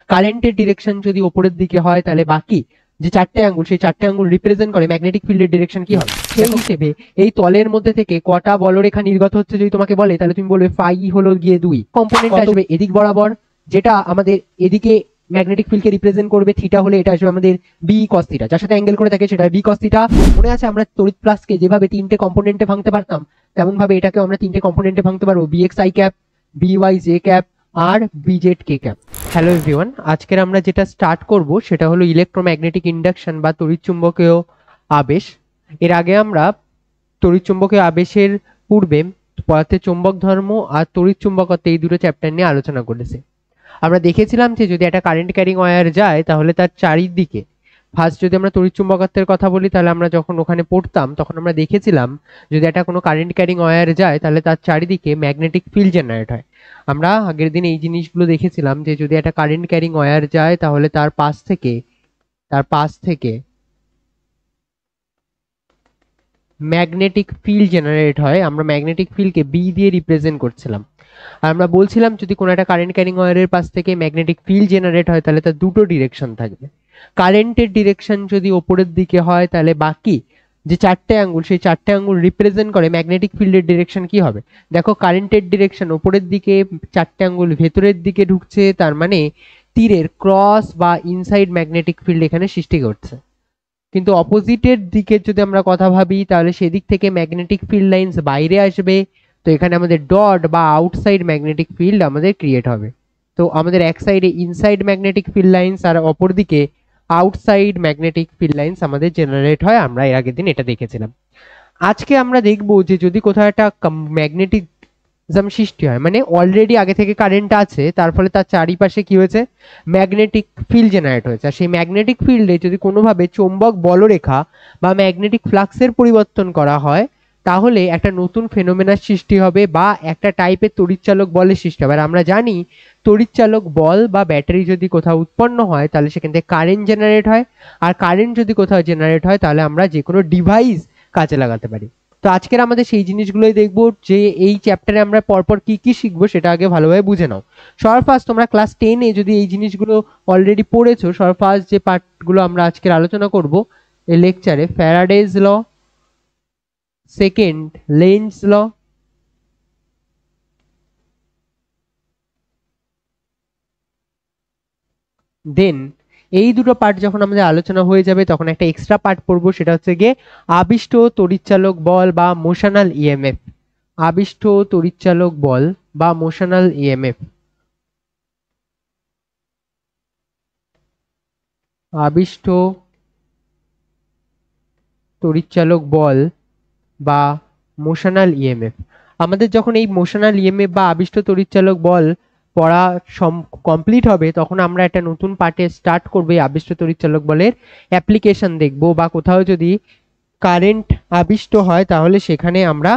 কারেন্টের ডিরেকশন যদি উপরের দিকে হয় তাহলে বাকি যে চারটে আঙ্গুল সেই চারটে আঙ্গুল রিপ্রেজেন্ট করে ম্যাগনেটিক ফিল্ডের ডিরেকশন কি হবে। সেই হিসেবে এই তলের মধ্যে থেকে কটা বলরেখা নির্গত হচ্ছে যদি তোমাকে বলে তাহলে তুমি বলবে ফাই হলো গিয়ে 2 কম্পোনেন্ট আসবে এদিক বরাবর, যেটা আমাদের এদিকে ম্যাগনেটিক ফিল্ডকে রিপ্রেজেন্ট করবে, থিটা হলে এটা আসবে আমাদের বি কস থিটা, যার সাথে অ্যাঙ্গেল করে থাকে সেটা বি কস থিটা। মনে আছে আমরা তড়িৎ প্লাসকে যেভাবে তিনটে কম্পোনেন্টে ভাঙতে পারতাম তেমন ভাবে এটাকেও আমরা তিনটে কম্পোনেন্টে ভাঙতে পারবো, B X I cap, B Y J cap আর BZ K cap. Hello everyone, আজকের আমরা যেটা স্টার্ট করব সেটা হলো ইলেকট্রোম্যাগনেটিক ইন্ডাকশন বা তড়িৎচুম্বকীয় আবেশ। এর আগে আমরা তড়িৎচুম্বকীয় আবেশের পূর্বে পদার্থের চুম্বক ধর্ম আর তড়িৎচুম্বকত্ব এই দুটো চ্যাপ্টার নিয়ে আলোচনা করেছি। আমরা দেখেছিলাম যে যদি একটা কারেন্ট ক্যারিং ওয়্যার যায় তাহলে তার চারিদিকে ফার্স্ট যদি আমরা তড়িৎচুম্বকত্বের কথা বলি তাহলে আমরা যখন ওখানে পড়তাম তখন আমরা দেখেছিলাম যদি একটা কোনো কারেন্ট ক্যারিং ওয়্যার যায় তাহলে তার চারিদিকে ম্যাগনেটিক ফিল্ড জেনারেট হয়। আমরা আগের দিন এই জিনিসগুলো দেখেছিলাম যে যদি একটা কারেন্ট ক্যারিং ওয়্যার যায় তাহলে তার পাশ থেকে ম্যাগনেটিক ফিল্ড জেনারেট হয়। আমরা ম্যাগনেটিক ফিল্ডকে বি দিয়ে রিপ্রেজেন্ট করছিলাম। আর আমরা বলছিলাম যদি কোনো একটা কারেন্ট ক্যারিং ওয়্যারের পাশ থেকে ম্যাগনেটিক ফিল্ড জেনারেট হয় তাহলে তার দুটো ডিরেকশন থাকবে। কারেন্টের ডিরেকশন যদি ওপরের দিকে হয় তাহলে বাকি যে চারটে আঙ্গুল সেই চারটে আঙ্গুল রিপ্রেজেন্ট করে ম্যাগনেটিক ফিল্ডের ডিরেকশন কি হবে। দেখো কারেন্টের ডিরেকশন ওপরের দিকে, চারটে আঙ্গুল ভেতরের দিকে ঢুকছে, তার মানে তীরের ক্রস বা ইনসাইড ম্যাগনেটিক ফিল্ড এখানে সৃষ্টি করছে। কিন্তু অপোজিটের দিকে যদি আমরা কথা ভাবি তাহলে সেদিক থেকে ম্যাগনেটিক ফিল্ড লাইন্স বাইরে আসবে, তো এখানে আমাদের ডট বা আউটসাইড ম্যাগনেটিক ফিল্ড আমাদের ক্রিয়েট হবে। তো আমাদের এক সাইডে ইনসাইড ম্যাগনেটিক ফিল্ড লাইন্স আর অপর দিকে আউটসাইড ম্যাগনেটিক ফিল্ড লাইন্স আমাদের জেনারেট হয়। আমরা এর আগের দিন এটা দেখেছিলাম। আজকে আমরা দেখব যে যদি কোথাও একটা ম্যাগনেটিজম সৃষ্টি হয়, মানে অলরেডি আগে থেকে কারেন্ট আছে, তার ফলে তার চারিপাশে কি হয়েছে ম্যাগনেটিক ফিল্ড জেনারেট হয়েছে। আর সেই ম্যাগনেটিক ফিল্ডে যদি কোনোভাবে চৌম্বক বলরেখা বা ম্যাগনেটিক ফ্লাক্সের পরিবর্তন করা হয় তাহলে একটা নতুন ফেনোমেনার সৃষ্টি হবে বা একটা টাইপের তড়িৎচালক বলের সৃষ্টি হবে। আর আমরা জানি তড়িৎচালক বল বা ব্যাটারি যদি কোথাও উৎপন্ন হয় তাহলে সেখান থেকে কারেন্ট জেনারেট হয়, আর কারেন্ট যদি কোথাও জেনারেট হয় তাহলে আমরা যে কোনো ডিভাইস কাজে লাগাতে পারি। তো আজকের আমাদের সেই জিনিসগুলোই দেখবো যে এই চ্যাপ্টারে আমরা পরপর কি কি শিখবো সেটা আগে ভালোভাবে বুঝে নাও। সবার ফার্স্ট তোমরা ক্লাস 10-এ যদি এই জিনিসগুলো অলরেডি পড়েছো, সবার ফার্স্ট যে পার্টগুলো আমরা আজকের আলোচনা করব এই লেকচারে ফ্যারাডেজ ল, সেকেন্ড লেন্জ ল, দেন এই দুটো পার্ট যখন আমাদের আলোচনা হয়ে যাবে তখন একটা এক্সট্রা পার্ট পড়বো, সেটা হচ্ছে গিয়ে আবিষ্ট তড়িৎচালক বল বা মোশনাল ইএমএফ। আবিষ্ট তড়িৎচালক বল বা মোশনাল ইএমএফ, আবিষ্ট তড়িৎচালক বল বা মোশনাল ইএমএফ। আমাদের যখন এই মোশনাল ইএমএফ বা আবিষ্ট তড়িৎচালক বল পড়া কমপ্লিট হবে তখন আমরা একটা নতুন পার্টে স্টার্ট করবো এই আবিষ্ট তড়িৎচালক বলের অ্যাপ্লিকেশন দেখবো, বা কোথাও যদি কারেন্ট আবিষ্ট হয় তাহলে সেখানে আমরা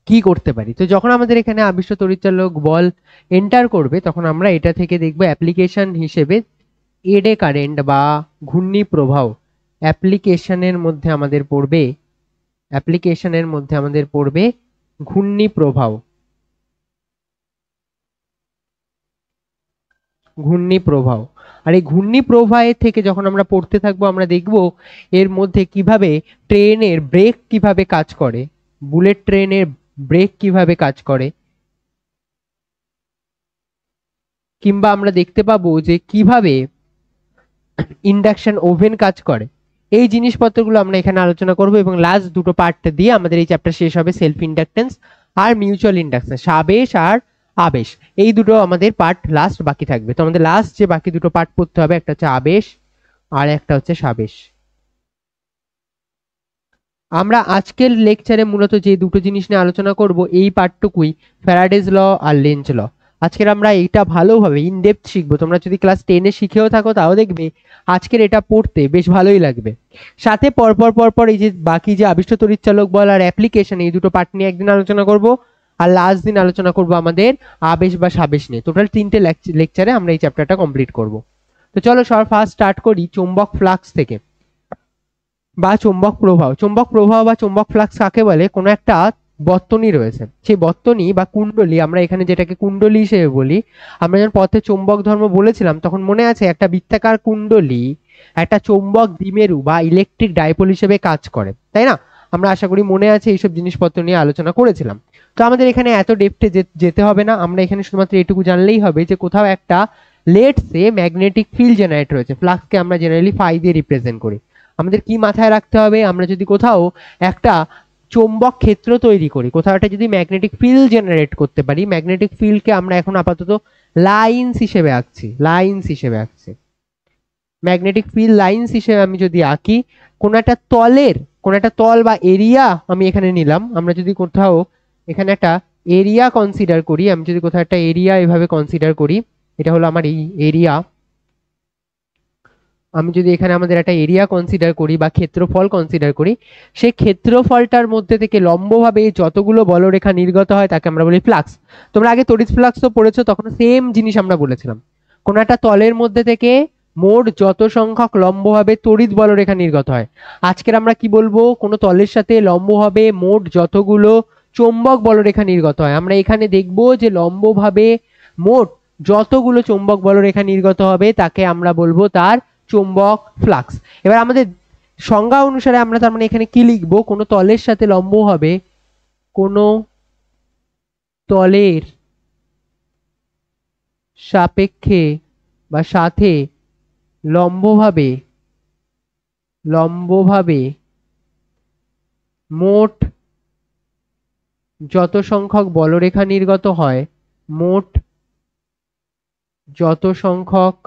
কি করতে পারি। তো যখন আমাদের এখানে আবিষ্ট তড়িৎচালক বল এন্টার করবে তখন আমরা এটা থেকে দেখবো অ্যাপ্লিকেশন হিসেবে এডে কারেন্ট বা ঘূর্ণি প্রবাহ। অ্যাপ্লিকেশনের মধ্যে আমাদের পড়বে ঘূর্ণি প্রবাহ। আর এই ঘূর্ণি প্রবাহের থেকে যখন আমরা পড়তে থাকবো আমরা দেখবো এর মধ্যে কিভাবে ট্রেনের ব্রেক কিভাবে কাজ করে, বুলেট ট্রেনের ব্রেক কিভাবে কাজ করে, কিংবা আমরা দেখতে পাবো যে কিভাবে ইন্ডাকশন ওভেন কাজ করে। এই জিনিসপত্রগুলো আমরা এখানে আলোচনা করব এবং লাস্ট দুটো পার্ট দিয়ে আমাদের এই চ্যাপ্টার শেষ হবে, সেলফ ইন্ডাকটেন্স আর মিউচুয়াল ইন্ডাকটেন্স, সাবেশ আর আবেশ। এই দুটো আমাদের পার্ট লাস্ট বাকি থাকবে। তো আমাদের লাস্ট যে বাকি দুটো পার্ট পড়তে হবে, একটা হচ্ছে আবেশ আর একটা হচ্ছে সাবেশ। আমরা আজকের লেকচারে মূলত যে দুটো জিনিস নিয়ে আলোচনা করব এই পার্টটুকুই, ফ্যারাডেজ ল আর লেঞ্জ ল। আজকের আমরা এইটা ভালোভাবে ইন ডেপথ শিখবো। তোমরা যদি ক্লাস 10-এ শিখেও থাকো তাও দেখবে আজকের এটা পড়তে বেশ ভালোই লাগবে। সাথে পরপর এই যে বাকি যে আবিষ্ট তড়িৎচালক বল আর অ্যাপ্লিকেশন এই দুটো পার্ট নিয়ে একদিন আলোচনা করব, আর লাস্ট দিন আলোচনা করব আমাদের আবেশ বা সাবেশ নিয়ে। টোটাল 3টে লেকচারে আমরা এই চ্যাপ্টারটা কমপ্লিট করব। তো চলো সবার ফার্স্ট স্টার্ট করি চৌম্বক ফ্লাক্স থেকে বা চৌম্বক প্রবাহ। চৌম্বক প্রবাহ বা চৌম্বক ফ্লাক্স কাকে বলে? কোনো একটা বর্তনী রয়েছে, সেই বর্তনী বা কুণ্ডলী, আমরা এখানে যেটাকে কুণ্ডলী হিসেবে বলি, আমরা যখন পথে চৌম্বক ধর্ম বলেছিলাম তখন মনে আছে একটা বৃত্তাকার কুণ্ডলী একটা চৌম্বক দ্বিমেরু বা ইলেকট্রিক ডাইপোল হিসেবে কাজ করে, তাই না? আমরা আশা করি মনে আছে এইসব জিনিসপত্র নিয়ে আলোচনা করেছিলাম। তো আমাদের এখানে এত ডেপথে যেতে হবে না, আমরা এখানে শুধুমাত্র এটুকু জানলেই হবে যে কোথাও একটা let's say magnetic field generate হয়েছে, ফ্লাক্সকে আমরা জেনারেলি ফাই দিয়ে রিপ্রেজেন্ট করি। আমাদের কি মাথায় রাখতে হবে, আমরা যদি কোথাও একটা চৌম্বক ক্ষেত্র তৈরি করি, কোথাও একটা যদি ম্যাগনেটিক ফিল্ড জেনারেট করতে পারি, ম্যাগনেটিক ফিল্ডকে আমরা এখন আপাতত লাইনস হিসেবে আঁকছি, লাইনস হিসেবে আঁকছি। ম্যাগনেটিক ফিল্ড লাইনস হিসেবে আমি যদি আঁকি, কোনো একটা তল বা এরিয়া আমি এখানে নিলাম, আমরা যদি কোথাও এখানে একটা এরিয়া কনসিডার করি, আমি যদি কোথাও একটা এরিয়া এভাবে কনসিডার করি, এটা হলো আমার এই এরিয়া, আমি যদি এখানে আমাদের একটা এরিয়া কনসিডার করি বা ক্ষেত্রফল কনসিডার করি, সেই ক্ষেত্রফলটার মধ্যে থেকে লম্বভাবে যতগুলো বলরেখা নির্গত হয় তাকে আমরা বলি ফ্লাক্স। তোমরা আগে তড়িৎ ফ্লাক্স তো পড়েছো, তখন সেম জিনিস আমরা বলেছিলাম, কোন একটা তলের মধ্যে থেকে মোট যত সংখ্যক লম্বভাবে তড়িৎ বলরেখা নির্গত হয়। আজকের আমরা কি বলবো, কোনো তলের সাথে লম্বভাবে মোট যতগুলো চৌম্বক বলরেখা নির্গত হয়। আমরা এখানে দেখব যে লম্বভাবে মোট যতগুলো চৌম্বক বলরেখা নির্গত হবে তাকে আমরা বলবো তার চৌম্বক ফ্লাক্স। এবার আমাদের সংজ্ঞা অনুসারে আমরা তার মানে এখানে কি লিখবো, কোনো তলের সাথে লম্ব হবে, কোনো তলের সাপেক্ষে বা সাথে লম্বভাবে মোট যত সংখ্যক বলরেখা নির্গত হয়, মোট যত সংখ্যক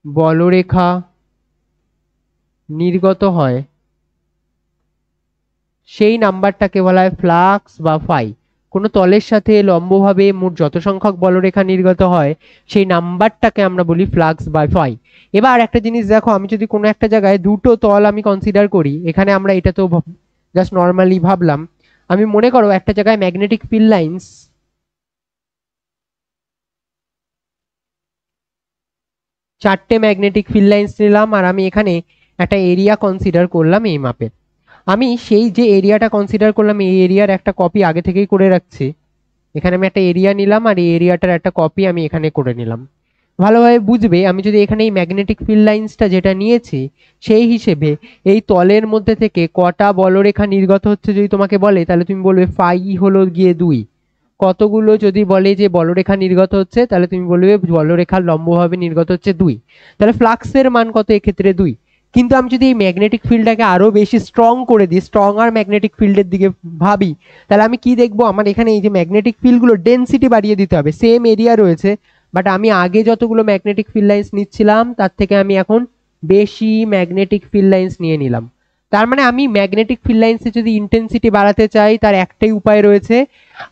বলরেখা নির্গত হয় সেই নাম্বারটাকে বলা হয় ফ্লাক্স বা ফাই। কোনো তলের সাথে লম্বভাবে মোট যত সংখ্যক বলরেখা নির্গত হয় সেই নাম্বারটাকে আমরা বলি ফ্লাক্স বা ফাই। এবার একটা জিনিস দেখো, আমি যদি কোনো একটা জায়গায় দুটো তল আমি কনসিডার করি, এখানে আমরা এটা তো জাস্ট নর্মালি ভাবলাম, আমি মনে করো একটা জায়গায় ম্যাগনেটিক ফিল্ড লাইন্স, চারটে ম্যাগনেটিক ফিল্ড লাইন্স নিলাম, আর আমি এখানে একটা এরিয়া কনসিডার করলাম এই মাপের। আমি সেই যে এরিয়াটা কনসিডার করলাম এই এরিয়ার একটা কপি আগে থেকেই করে রাখছি, এখানে আমি একটা এরিয়া নিলাম আর এই এরিয়াটার একটা কপি আমি এখানে করে নিলাম। ভালোভাবে বুঝবে, আমি যদি এখানে এই ম্যাগনেটিক ফিল্ড লাইন্সটা যেটা নিয়েছি সেই হিসেবে এই তলের মধ্যে থেকে কটা বলরেখা নির্গত হচ্ছে যদি তোমাকে বলে, তাহলে তুমি বলবে ফাই হলো গিয়ে 2। কতগুলো যদি বলে যে বলরেখা নির্গত হচ্ছে, তাহলে তুমি বলবে বলরেখার লম্বভাবে নির্গত হচ্ছে 2। তাহলে ফ্লাক্সের মান কত এক্ষেত্রে 2। কিন্তু আমি যদি এই ম্যাগনেটিক ফিল্ডটাকে আরো বেশি স্ট্রং করে দিই, স্ট্রং আর ম্যাগনেটিক ফিল্ডের দিকে ভাবি, তাহলে আমি কি দেখবো, আমার এখানে এই যে ম্যাগনেটিক ফিল্ডগুলো ডেনসিটি বাড়িয়ে দিতে হবে। সেম এরিয়া রয়েছে, বাট আমি আগে যতগুলো ম্যাগনেটিক ফিল্ড লাইন্স নিচ্ছিলাম তার থেকে আমি এখন বেশি ম্যাগনেটিক ফিল্ড লাইন্স নিয়ে নিলাম। তার মানে আমি ম্যাগনেটিক ফিল্ড লাইন্সে যদি ইন্টেন্সিটি বাড়াতে চাই তার একটাই উপায় রয়েছে,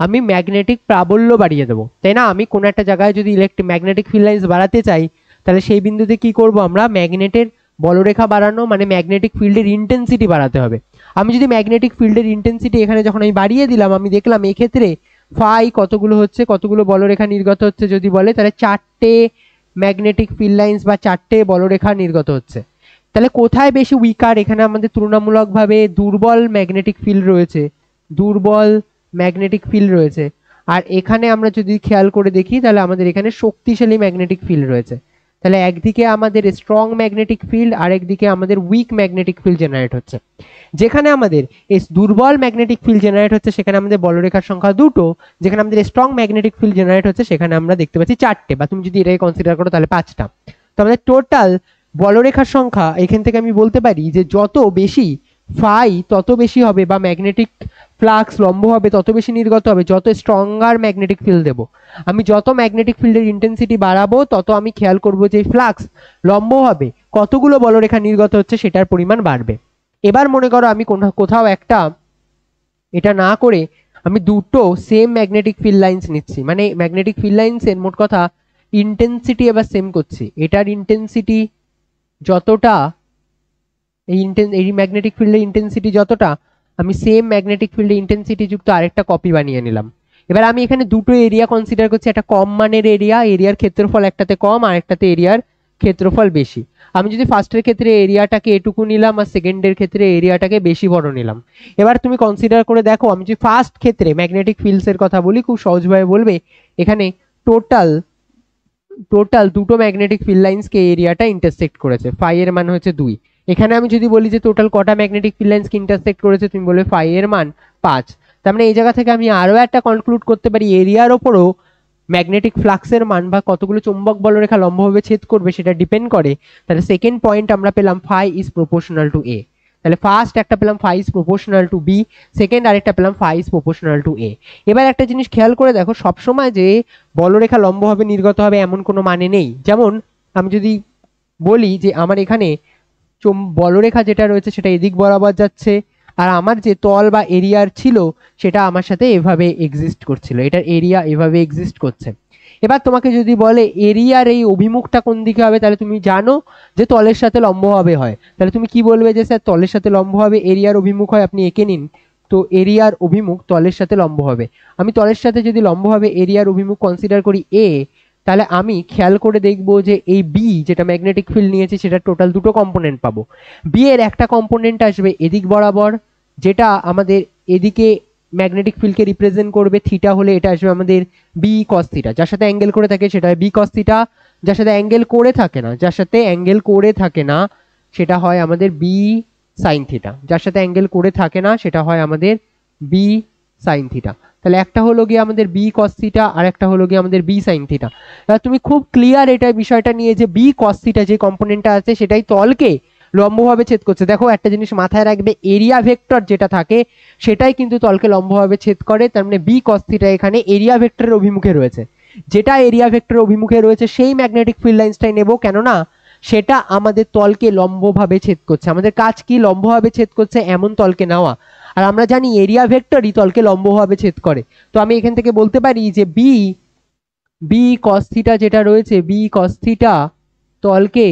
আমি ম্যাগনেটিক প্রাবল্য বাড়িয়ে দেবো, তাই না? আমি কোনো একটা জায়গায় যদি ম্যাগনেটিক ফিল্ড লাইন্স বাড়াতে চাই, তাহলে সেই বিন্দুতে কি করব, আমরা ম্যাগনেটের বলরেখা বাড়ানো মানে ম্যাগনেটিক ফিল্ডের ইন্টেন্সিটি বাড়াতে হবে। আমি যদি ম্যাগনেটিক ফিল্ডের ইন্টেন্সিটি এখানে যখন আমি বাড়িয়ে দিলাম, আমি দেখলাম এক্ষেত্রে ফাই কতগুলো হচ্ছে, কতগুলো বলরেখা নির্গত হচ্ছে যদি বলে, তাহলে 4টে ম্যাগনেটিক ফিল্ড লাইন্স বা 4টে বলরেখা নির্গত হচ্ছে। তাহলে কোথায় বেশি উইকার, এখানে আমাদের তুলনামূলকভাবে দুর্বল ম্যাগনেটিক ফিল্ড রয়েছে, দুর্বল ম্যাগনেটিক ফিল্ড রয়েছে। আর এখানে আমরা যদি খেয়াল করে দেখি তাহলে আমাদের এখানে শক্তিশালী ম্যাগনেটিক ফিল্ড রয়েছে। তাহলে একদিকে আমাদের স্ট্রং ম্যাগনেটিক ফিল্ড আর একদিকে আমাদের উইক ম্যাগনেটিক ফিল্ড জেনারেট হচ্ছে। যেখানে আমাদের এই দুর্বল ম্যাগনেটিক ফিল্ড জেনারেট হচ্ছে সেখানে আমাদের বলরেখার সংখ্যা 2টো, যেখানে আমাদের স্ট্রং ম্যাগনেটিক ফিল্ড জেনারেট হচ্ছে সেখানে আমরা দেখতে পাচ্ছি 4টে, বা তুমি যদি এটাকে কনসিডার করো তাহলে 5টা। তো আমাদের টোটাল বলরেখার সংখ্যা এখান থেকে আমি বলতে পারি যে যত বেশি ফাই তত বেশি হবে, বা ম্যাগনেটিক ফ্লাক্স লম্ব হবে তত বেশি নির্গত হবে যত স্ট্রঙ্গার ম্যাগনেটিক ফিল্ড দেবো। আমি যত ম্যাগনেটিক ফিল্ডের ইন্টেন্সিটি বাড়াবো তত আমি খেয়াল করবো যে ফ্লাক্স লম্ব হবে কতগুলো বলরেখা নির্গত হচ্ছে সেটার পরিমাণ বাড়বে। এবার মনে করো আমি কোথাও একটা এটা না করে আমি দুটো সেম ম্যাগনেটিক ফিল্ড লাইন্স নিচ্ছি, মানে ম্যাগনেটিক ফিল্ড লাইন্সের মোট কথা ইন্টেন্সিটি এবার সেম করছি, এটার ইন্টেন্সিটি যতটা, এই ম্যাগনেটিক ফিল্ডের ইন্টেন্সিটি যতটা, আমি সেম ম্যাগনেটিক ফিল্ডের ইন্টেন্সিটি যুক্ত আরেকটা কপি বানিয়ে নিলাম। এবার আমি এখানে দুটো এরিয়া কনসিডার করছি, একটা কম মানের এরিয়া, এরিয়ার ক্ষেত্রফল একটাতে কম আর একটাতে এরিয়ার ক্ষেত্রফল বেশি। আমি যদি ফার্স্টের ক্ষেত্রে এরিয়াটাকে এটুকু নিলাম আর সেকেন্ডের ক্ষেত্রে এরিয়াটাকে বেশি বড় নিলাম, এবার তুমি কনসিডার করে দেখো, আমি যদি ফার্স্ট ক্ষেত্রে ম্যাগনেটিক ফিল্ডস এর কথা বলি, খুব সহজভাবে বলবে এখানে টোটাল টোটাল দুটো ম্যাগনেটিক ফিল্ড লাইন্সকে এরিয়াটা ইন্টারসেক্ট করেছে, ফাই এর মান হচ্ছে 2। এখানে আমি যদি বলি যে টোটাল কটা ম্যাগনেটিক ফিল্ড লাইন্সকে ইন্টারসেক্ট করেছে, তুমি বলবে ফাই এর মান 5। তার মানে এই জায়গা থেকে আমি আরো একটা কনক্লুড করতে পারি, এরিয়ার ওপরও ম্যাগনেটিক ফ্লাক্সের মান বা কতগুলো চুম্বক বলরেখা লম্বভাবে ছেদ করবে সেটা ডিপেন্ড করে। তাহলে সেকেন্ড পয়েন্ট আমরা পেলাম phi is proportional to A. তাহলে ফার্স্ট একটা পেলাম phi is proportional to B, second আরেকটা পেলাম phi is proportional to A. এবার একটা জিনিস খেয়াল করে দেখো, সবসময় যে বলরেখা লম্বভাবে নির্গত হবে এমন কোনো মানে নেই। যেমন আমি যদি বলি যে আমার এখানে বলরেখা যেটা রয়েছে সেটা এদিক বরাবর যাচ্ছে, আর আমার যে তল বা এরিয়ার ছিল সেটা আমার সাথে এভাবে এক্সিস্ট করছিল, এটার এরিয়া এভাবে এক্সিস্ট করছে। এবার তোমাকে যদি বলে এরিয়ার এই অভিমুখটা কোন দিকে হবে, তাহলে তুমি জানো যে তলের সাথে লম্বভাবে হয়, তাহলে তুমি কি বলবে যে স্যার তলের সাথে লম্বভাবে এরিয়ার অভিমুখ হয়, আপনি এঁকে নিন। তো এরিয়ার অভিমুখ তলের সাথে লম্ব হবে। আমি তলের সাথে যদি লম্বভাবে এরিয়ার অভিমুখ কনসিডার করি এ, তাহলে আমি খেয়াল করে দেখবো যে এই বি যেটা ম্যাগনেটিক ফিল্ড নিয়েছি সেটা টোটাল দুটো কম্পোনেন্ট পাবো। বি এর একটা কম্পোনেন্ট আসবে এদিক বরাবর, যেটা আমাদের এদিকে ম্যাগনেটিক ফিল্ডকে রিপ্রেজেন্ট করবে, থিটা হলে এটা আসবে আমাদের বি কস থিটা, যার সাথে অ্যাঙ্গেল করে থাকে সেটা হয় বি কস থিটা, যার সাথে অ্যাঙ্গেল করে থাকে না, যার সাথে অ্যাঙ্গেল করে থাকে না সেটা হয় আমাদের বি সাইন থিটা, যার সাথে অ্যাঙ্গেল করে থাকে না সেটা হয় আমাদের বি সাইন থিটা। তাহলে একটা হলো গিয়ে আমাদের বি কস থিটা আর একটা হলো গিয়ে আমাদের বি সাইন থিটা। তাহলে তুমি খুব ক্লিয়ার এটা বিষয়টা নিয়ে যে বি কস থিটা যে কম্পোনেন্টটা আছে সেটাই তলকে লম্বভাবে ছেদ করছে। দেখো একটা জিনিস মাথায় রাখবে, এরিয়া ভেক্টর যেটা থাকে সেটাই কিন্তু তলকে লম্বভাবে ছেদ করে। তার মানে বি কস থিটা এখানে এরিয়া ভেক্টরের অভিমুখে রয়েছে, যেটা এরিয়া ভেক্টরের অভিমুখে রয়েছে সেই ম্যাগনেটিক ফিল্ড লাইন্সটাই নেব, কেননা সেটা আমাদের তলকে লম্বভাবে ছেদ করছে। আমাদের কাজ কি, লম্বভাবে ছেদ করছে এমন তলকে নেওয়া, আর আমরা জানি এরিয়া ভেক্টরই তলকে লম্বভাবে ছেদ করে। তো আমি এখান থেকে বলতে পারি যে বি বি কস থিটা যেটা রয়েছে, বি কস থিটা তলকে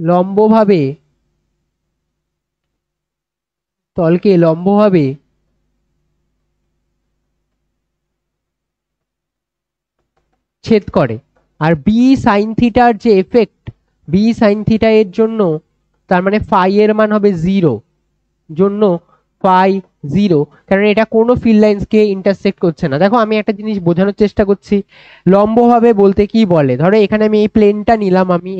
লম্বভাবে ছেদ করে। আর বি সাইন থিটার যে এফেক্ট, বি সাইন থিটা এর জন্য তার মানে ফাই এর মান হবে 0, জন্য ফাই 0, কারণ এটা কোনো ফিল্ড লাইন্সকে ইন্টারসেক্ট করছে না। দেখো আমি একটা জিনিস বোঝানোর চেষ্টা করছি, লম্বভাবে বলতে কি বলে, ধরো এখানে আমি এই প্লেনটা নিলাম, আমি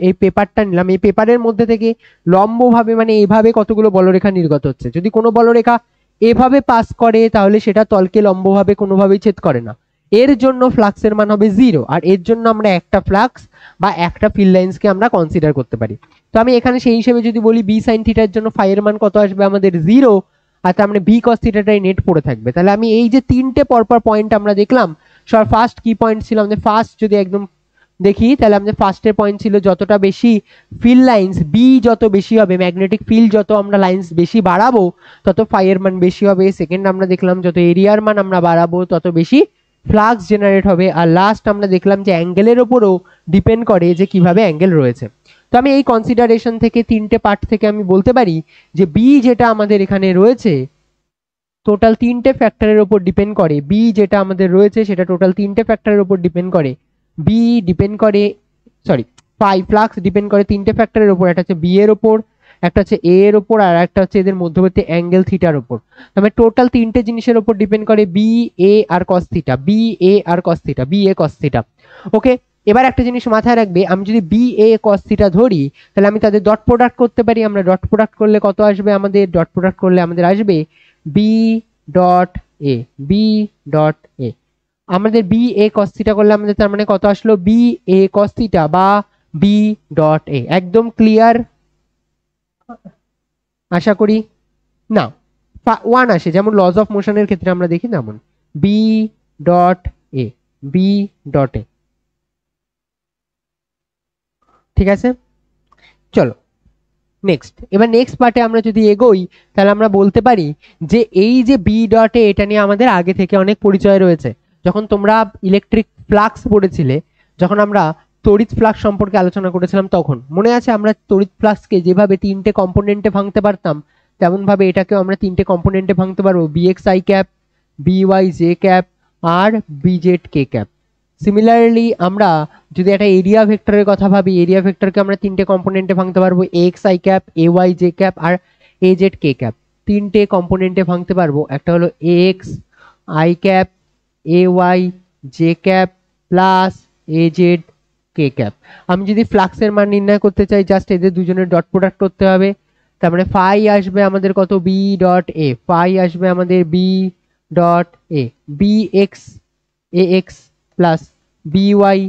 এই পেপারটা নিলাম, এই পেপারের মধ্যে থেকে লম্বভাবে মানে এইভাবে কতগুলো বলরেখা নির্গত হচ্ছে। যদি কোনো বলরেখা এভাবে পাস করে তাহলে সেটা তলকে লম্বভাবে কোনোভাবেই ছেদ করে না, এর জন্য ফ্লাক্সের মান হবে 0, আর এর জন্য আমরা একটা ফ্লাক্স বা একটা ফিল্ড লাইন্সকে আমরা কনসিডার করতে পারি। তো আমি এখানে সেই হিসেবে যদি বলি বি সাইন থিটার জন্য ফাই এর মান কত আসবে আমাদের 0, আর তার মানে বি কস থিটাটাই নেট পড়ে থাকবে। তাহলে আমি এই যে তিনটে পরপর পয়েন্ট আমরা দেখলাম, সব ফার্স্ট কি পয়েন্ট ছিল আমাদের, ফার্স্ট যদি একদম দেখি তাহলে আমাদের ফার্স্টের পয়েন্ট ছিল যতটা বেশি ফিল্ড লাইন্স বি যত বেশি হবে, ম্যাগনেটিক ফিল্ড যত আমরা লাইন্স বেশি বাড়াবো তত ফাই এর মান বেশি হবে। সেকেন্ড আমরা দেখলাম যত এরিয়ার মান আমরা বাড়াবো তত বেশি ফ্লাক্স জেনারেট হবে। আর লাস্ট আমরা দেখলাম যে অ্যাঙ্গেলের উপরও ডিপেন্ড করে যে কিভাবে অ্যাঙ্গেল রয়েছে। তো আমি এই কনসিডারেশন থেকে তিনটে পার্ট থেকে আমি বলতে পারি যে বি যেটা আমাদের এখানে রয়েছে টোটাল তিনটে ফ্যাক্টরের উপর ডিপেন্ড করে, বি যেটা আমাদের রয়েছে সেটা টোটাল তিনটে ফ্যাক্টরের উপর ডিপেন্ড করে। বি ডিপেন্ড করে, সরি, ফাই ফ্লাক্স ডিপেন্ড করে তিনটে ফ্যাক্টরের উপর, একটা হচ্ছে বি এর উপর, একটা হচ্ছে এ এর উপর, আর একটা হচ্ছে এদের মধ্যবর্তী অ্যাঙ্গেল থিটার উপর। তবে টোটাল তিনটে জিনিসের উপর ডিপেন্ড করে B A R cos theta, B A R cos theta, B A cos theta. ওকে, এবার একটা জিনিস মাথায় রাখবে, আমি যদি বি এ কস থিটা ধরি তাহলে আমি তাদের ডট প্রোডাক্ট করতে পারি। আমরা ডট প্রোডাক্ট করলে কত আসবে আমাদের, ডট প্রোডাক্ট করলে আমাদের আসবে B dot A, B dot A. আমাদের বি এ কস থিটা করলে আমাদের তার মানে কত আসলো, বি এ কস থিটা বা বি ডট এ। একদম ক্লিয়ার আশা করি? না, 1 আসে, যেমন লজ অফ মোশনের ক্ষেত্রে আমরা দেখি তেমন B dot A, B dot A. ঠিক আছে, চলো নেক্সট। এবার নেক্সট পার্টে আমরা যদি এগোই তাহলে আমরা বলতে পারি যে এই যে বি ডট এ, এটা নিয়ে আমাদের আগে থেকে অনেক পরিচয় রয়েছে। যখন তোমরা ইলেকট্রিক ফ্লাক্স পড়েছিলে, যখন আমরা তড়িৎ ফ্লাক্স সম্পর্কে আলোচনা করেছিলাম, তখন মনে আছে আমরা তড়িৎ ফ্লাক্সকে যেভাবে তিনটে কম্পোনেন্টে ভাঙতে পারতাম তেমন ভাবে এটাকেও আমরা তিনটে কম্পোনেন্টে ভাঙতে পারবো, B X I cap, B Y J cap আর বিজেড কে ক্যাপ। সিমিলারলি আমরা যদি একটা এরিয়া ভেক্টরের কথা ভাবি, এরিয়া ভেক্টরকে আমরা তিনটে কম্পোনেন্টে ভাঙতে পারবো, X I cap, A Y J cap আর এ জেড কে ক্যাপ। তিনটে কম্পোনেন্টে ভাঙতে পারবো, একটা হলো X I cap, A Y J cap plus A Z K cap. আমি যদি ফ্লাক্সের মান নির্ণয় করতে চাই, জাস্ট এদের দুজনের ডট প্রোডাক্ট করতে হবে। তার মানে ফাই আসবে আমাদের কত, বি ডট এ, ফাই আসবে আমাদের B dot A, B X A X plus B Y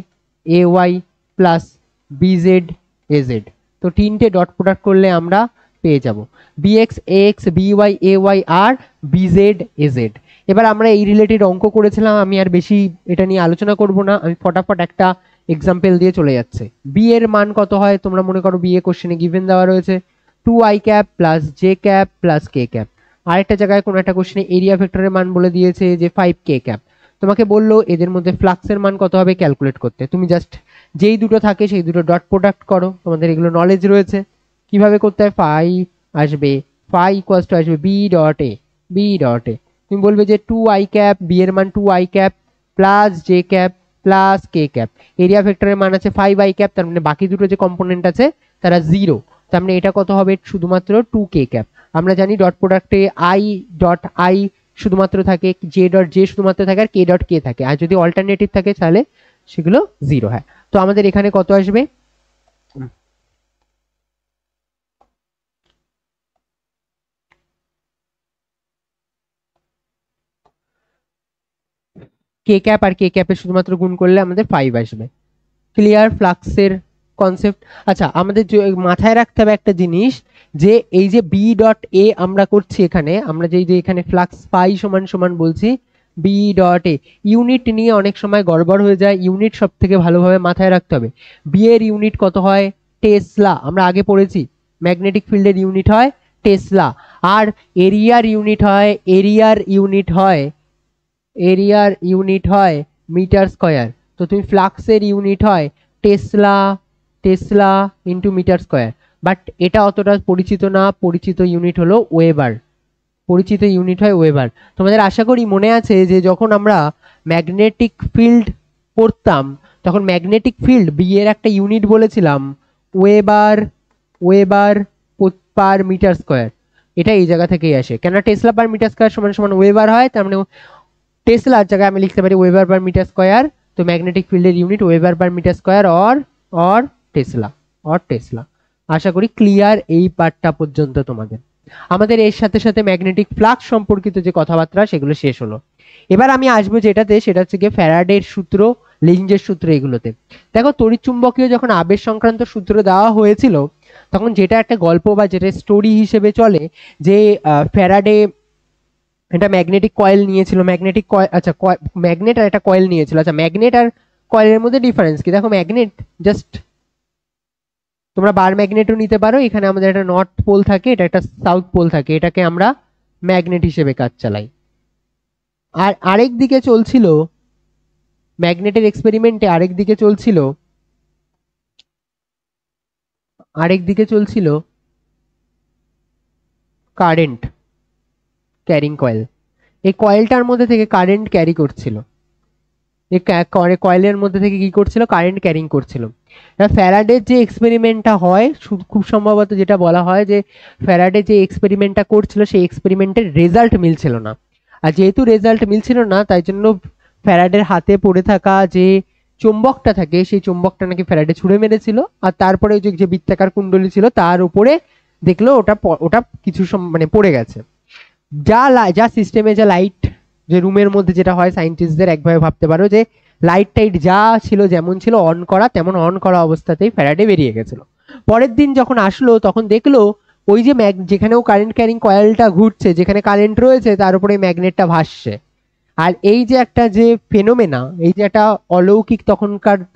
A Y plus B Z A Z. তো তিনটে ডট প্রোডাক্ট করলে আমরা পেয়ে যাব B X A X B Y A Y আর বি জেড এ জেড। এবার আমরা এই রিলেটেড অঙ্ক করেছিলাম, আমি আর বেশি এটা নিয়ে আলোচনা করব না, আমি ফটাফট একটা এক্সাম্পল দিয়ে চলে যাচ্ছে। বি এর মান কত হয়, তোমরা মনে করো বি এ কোশ্চেনে গিভেন দেওয়া রয়েছে 2i cap plus J cap plus K cap. আরেকটা জায়গায় কোনো একটা কোশ্চেনে এরিয়া ভেক্টরের মান বলে দিয়েছে যে 5k ক্যাপ। তোমাকে বললো এদের মধ্যে ফ্লাক্সের মান কত হবে ক্যালকুলেট করতে, তুমি জাস্ট যেই দুটো থাকে সেই দুটো ডট প্রোডাক্ট করো, তোমাদের এগুলো নলেজ রয়েছে কিভাবে করতে হয়। ফাই আসবে, ফাই ইকুয়ালস টু আসবে B dot A, B dot A তুমি বলবে যে 2i ক্যাপ, বি এর মান 2i cap plus J cap plus K cap, area ভেক্টরের মান আছে 5i ক্যাপ, তার মানে বাকি দুটো যে কম্পোনেন্ট আছে তারা 0, তার মানে এটা কত হবে শুধুমাত্র 2k ক্যাপ। আমরা জানি ডট প্রোডাক্টে আই ডট আই শুধুমাত্র থাকে, জে ডট জে শুধুমাত্র থাকে আর কে ডট কে থাকে, আর যদি অল্টারনেটিভ থাকে তাহলে সেগুলো 0 হয়। তো আমাদের এখানে কত আসবে, কে ক্যাপ আর কে ক্যাপের শুধুমাত্র গুণ করলে আমাদের 5 আসবে। ক্লিয়ার ফ্লাক্সের কনসেপ্ট? আচ্ছা, আমাদের মাথায় রাখতে হবে একটা জিনিস, যে এই যে বি ডট এ আমরা করছি এখানে, আমরা যে এখানে ফ্লাক্স পাই সমান সমান বলছি বি ডট এ, ইউনিট নিয়ে অনেক সময় গড়বড় হয়ে যায়, ইউনিট সব থেকে ভালোভাবে মাথায় রাখতে হবে। বি এর ইউনিট কত হয়, টেসলা, আমরা আগে পড়েছি ম্যাগনেটিক ফিল্ডের ইউনিট হয় টেসলা, আর এরিয়ার ইউনিট হয়, এরিয়ার ইউনিট হয়, এরিয়ার ইউনিট হয় মিটার স্কয়ার। তো তুমি ফ্লাক্সের ইউনিট হয় tesla, tesla into metre square, but এটা অতটা পরিচিত না, পরিচিত ইউনিট হলো ওয়েবার, পরিচিত ইউনিট হয় ওয়েবার। তোমাদের আশা করি মনে আছে যে যখন আমরা ম্যাগনেটিক ফিল্ড পড়তাম তখন ম্যাগনেটিক ফিল্ড বি এর একটা ইউনিট বলেছিলাম weber, weber per metre square, এটা এই জায়গা থেকেই আসে, কেন টেসলা পার মিটার স্কয়ার সমান সমান ওয়েবার হয়, তার মানে টেসলার জায়গায় আমি লিখতে পারি ওয়েবার পার মিটার স্কয়ার। তো ম্যাগনেটিক ফিল্ডের unit weber per metre square or tesla, or tesla. আশা করি ক্লিয়ার এই পার্টটা পর্যন্ত তোমাদের। আমাদের এর সাথে সাথে ম্যাগনেটিক ফ্লাক্স সম্পর্কিত যে কথাবার্তা সেগুলো শেষ হলো। এবার আমি আসবো যেটাতে, সেটা হচ্ছে গিয়ে ফ্যারাডের সূত্র, লিঞ্জের সূত্র, এগুলোতে। দেখো তড়িৎচুম্বকীয় যখন আবেশ সংক্রান্ত সূত্র দেওয়া হয়েছিল তখন যেটা একটা গল্প বা যেটা স্টোরি হিসেবে চলে যে ফ্যারাডে এটা ম্যাগনেটিক কয়েল নিয়েছিল, ম্যাগনেটিক কয়েল, আচ্ছা ম্যাগনেট আর একটা কয়েল নিয়েছিল। আচ্ছা ম্যাগনেট আর কয়েলের মধ্যে ডিফারেন্স কি, দেখো ম্যাগনেট জাস্ট তোমরা বার ম্যাগনেটও নিতে পারো, এখানে আমাদের একটা নর্থ পোল থাকে, এটা একটা সাউথ পোল থাকে, এটাকে আমরা ম্যাগনেট হিসেবে কাজ চালাই। আর আরেক দিকে চলছিল ম্যাগনেটের এক্সপেরিমেন্টে, আরেক দিকে চলছিল, আরেক দিকে চলছিল কারেন্ট ক্যারিং কয়েল, এই কয়েলটার মধ্যে থেকে কারেন্ট ক্যারি করছিল, এই কয়েলের মধ্যে থেকে কি করছিল, কারেন্ট ক্যারিং করছিল। ফ্যারাডের যে এক্সপেরিমেন্টটা হয় খুব সম্ভবত যেটা বলা হয় যে ফ্যারাডে যে এক্সপেরিমেন্টটা করছিল সেই এক্সপেরিমেন্টের রেজাল্ট মিলছিল না, আর যেহেতু রেজাল্ট মিলছিল না তাই জন্য ফ্যারাডের হাতে পড়ে থাকা যে চুম্বকটা থাকে সেই চুম্বকটা নাকি ফ্যারাডে ছুঁড়ে মেরেছিল, আর তারপরে ওই যে বৃত্তাকার কুণ্ডলী ছিল তার উপরে দেখলো ওটা ওটা কিছু মানে পড়ে গেছে। যা সিস্টেমে যা লাইট, যে রুমের মধ্যে যেটা হয় সায়েন্টিস্টদের একভাবে ভাবতে পারো যে লাইট টাইট যা ছিল যেমন ছিল অন করা, তেমন অন করা অবস্থাতেই ফ্যারাডে বেরিয়ে গেছিল। পরের দিন যখন আসলো তখন দেখলো ওই যে যেখানেও কারেন্ট ক্যারিং কয়েলটা ঘুরছে, যেখানে কারেন্ট রয়েছে তার উপরে ম্যাগনেটটা ভাসছে। আর এই যে একটা যে ফেনোমেনা, এই যে একটা অলৌকিক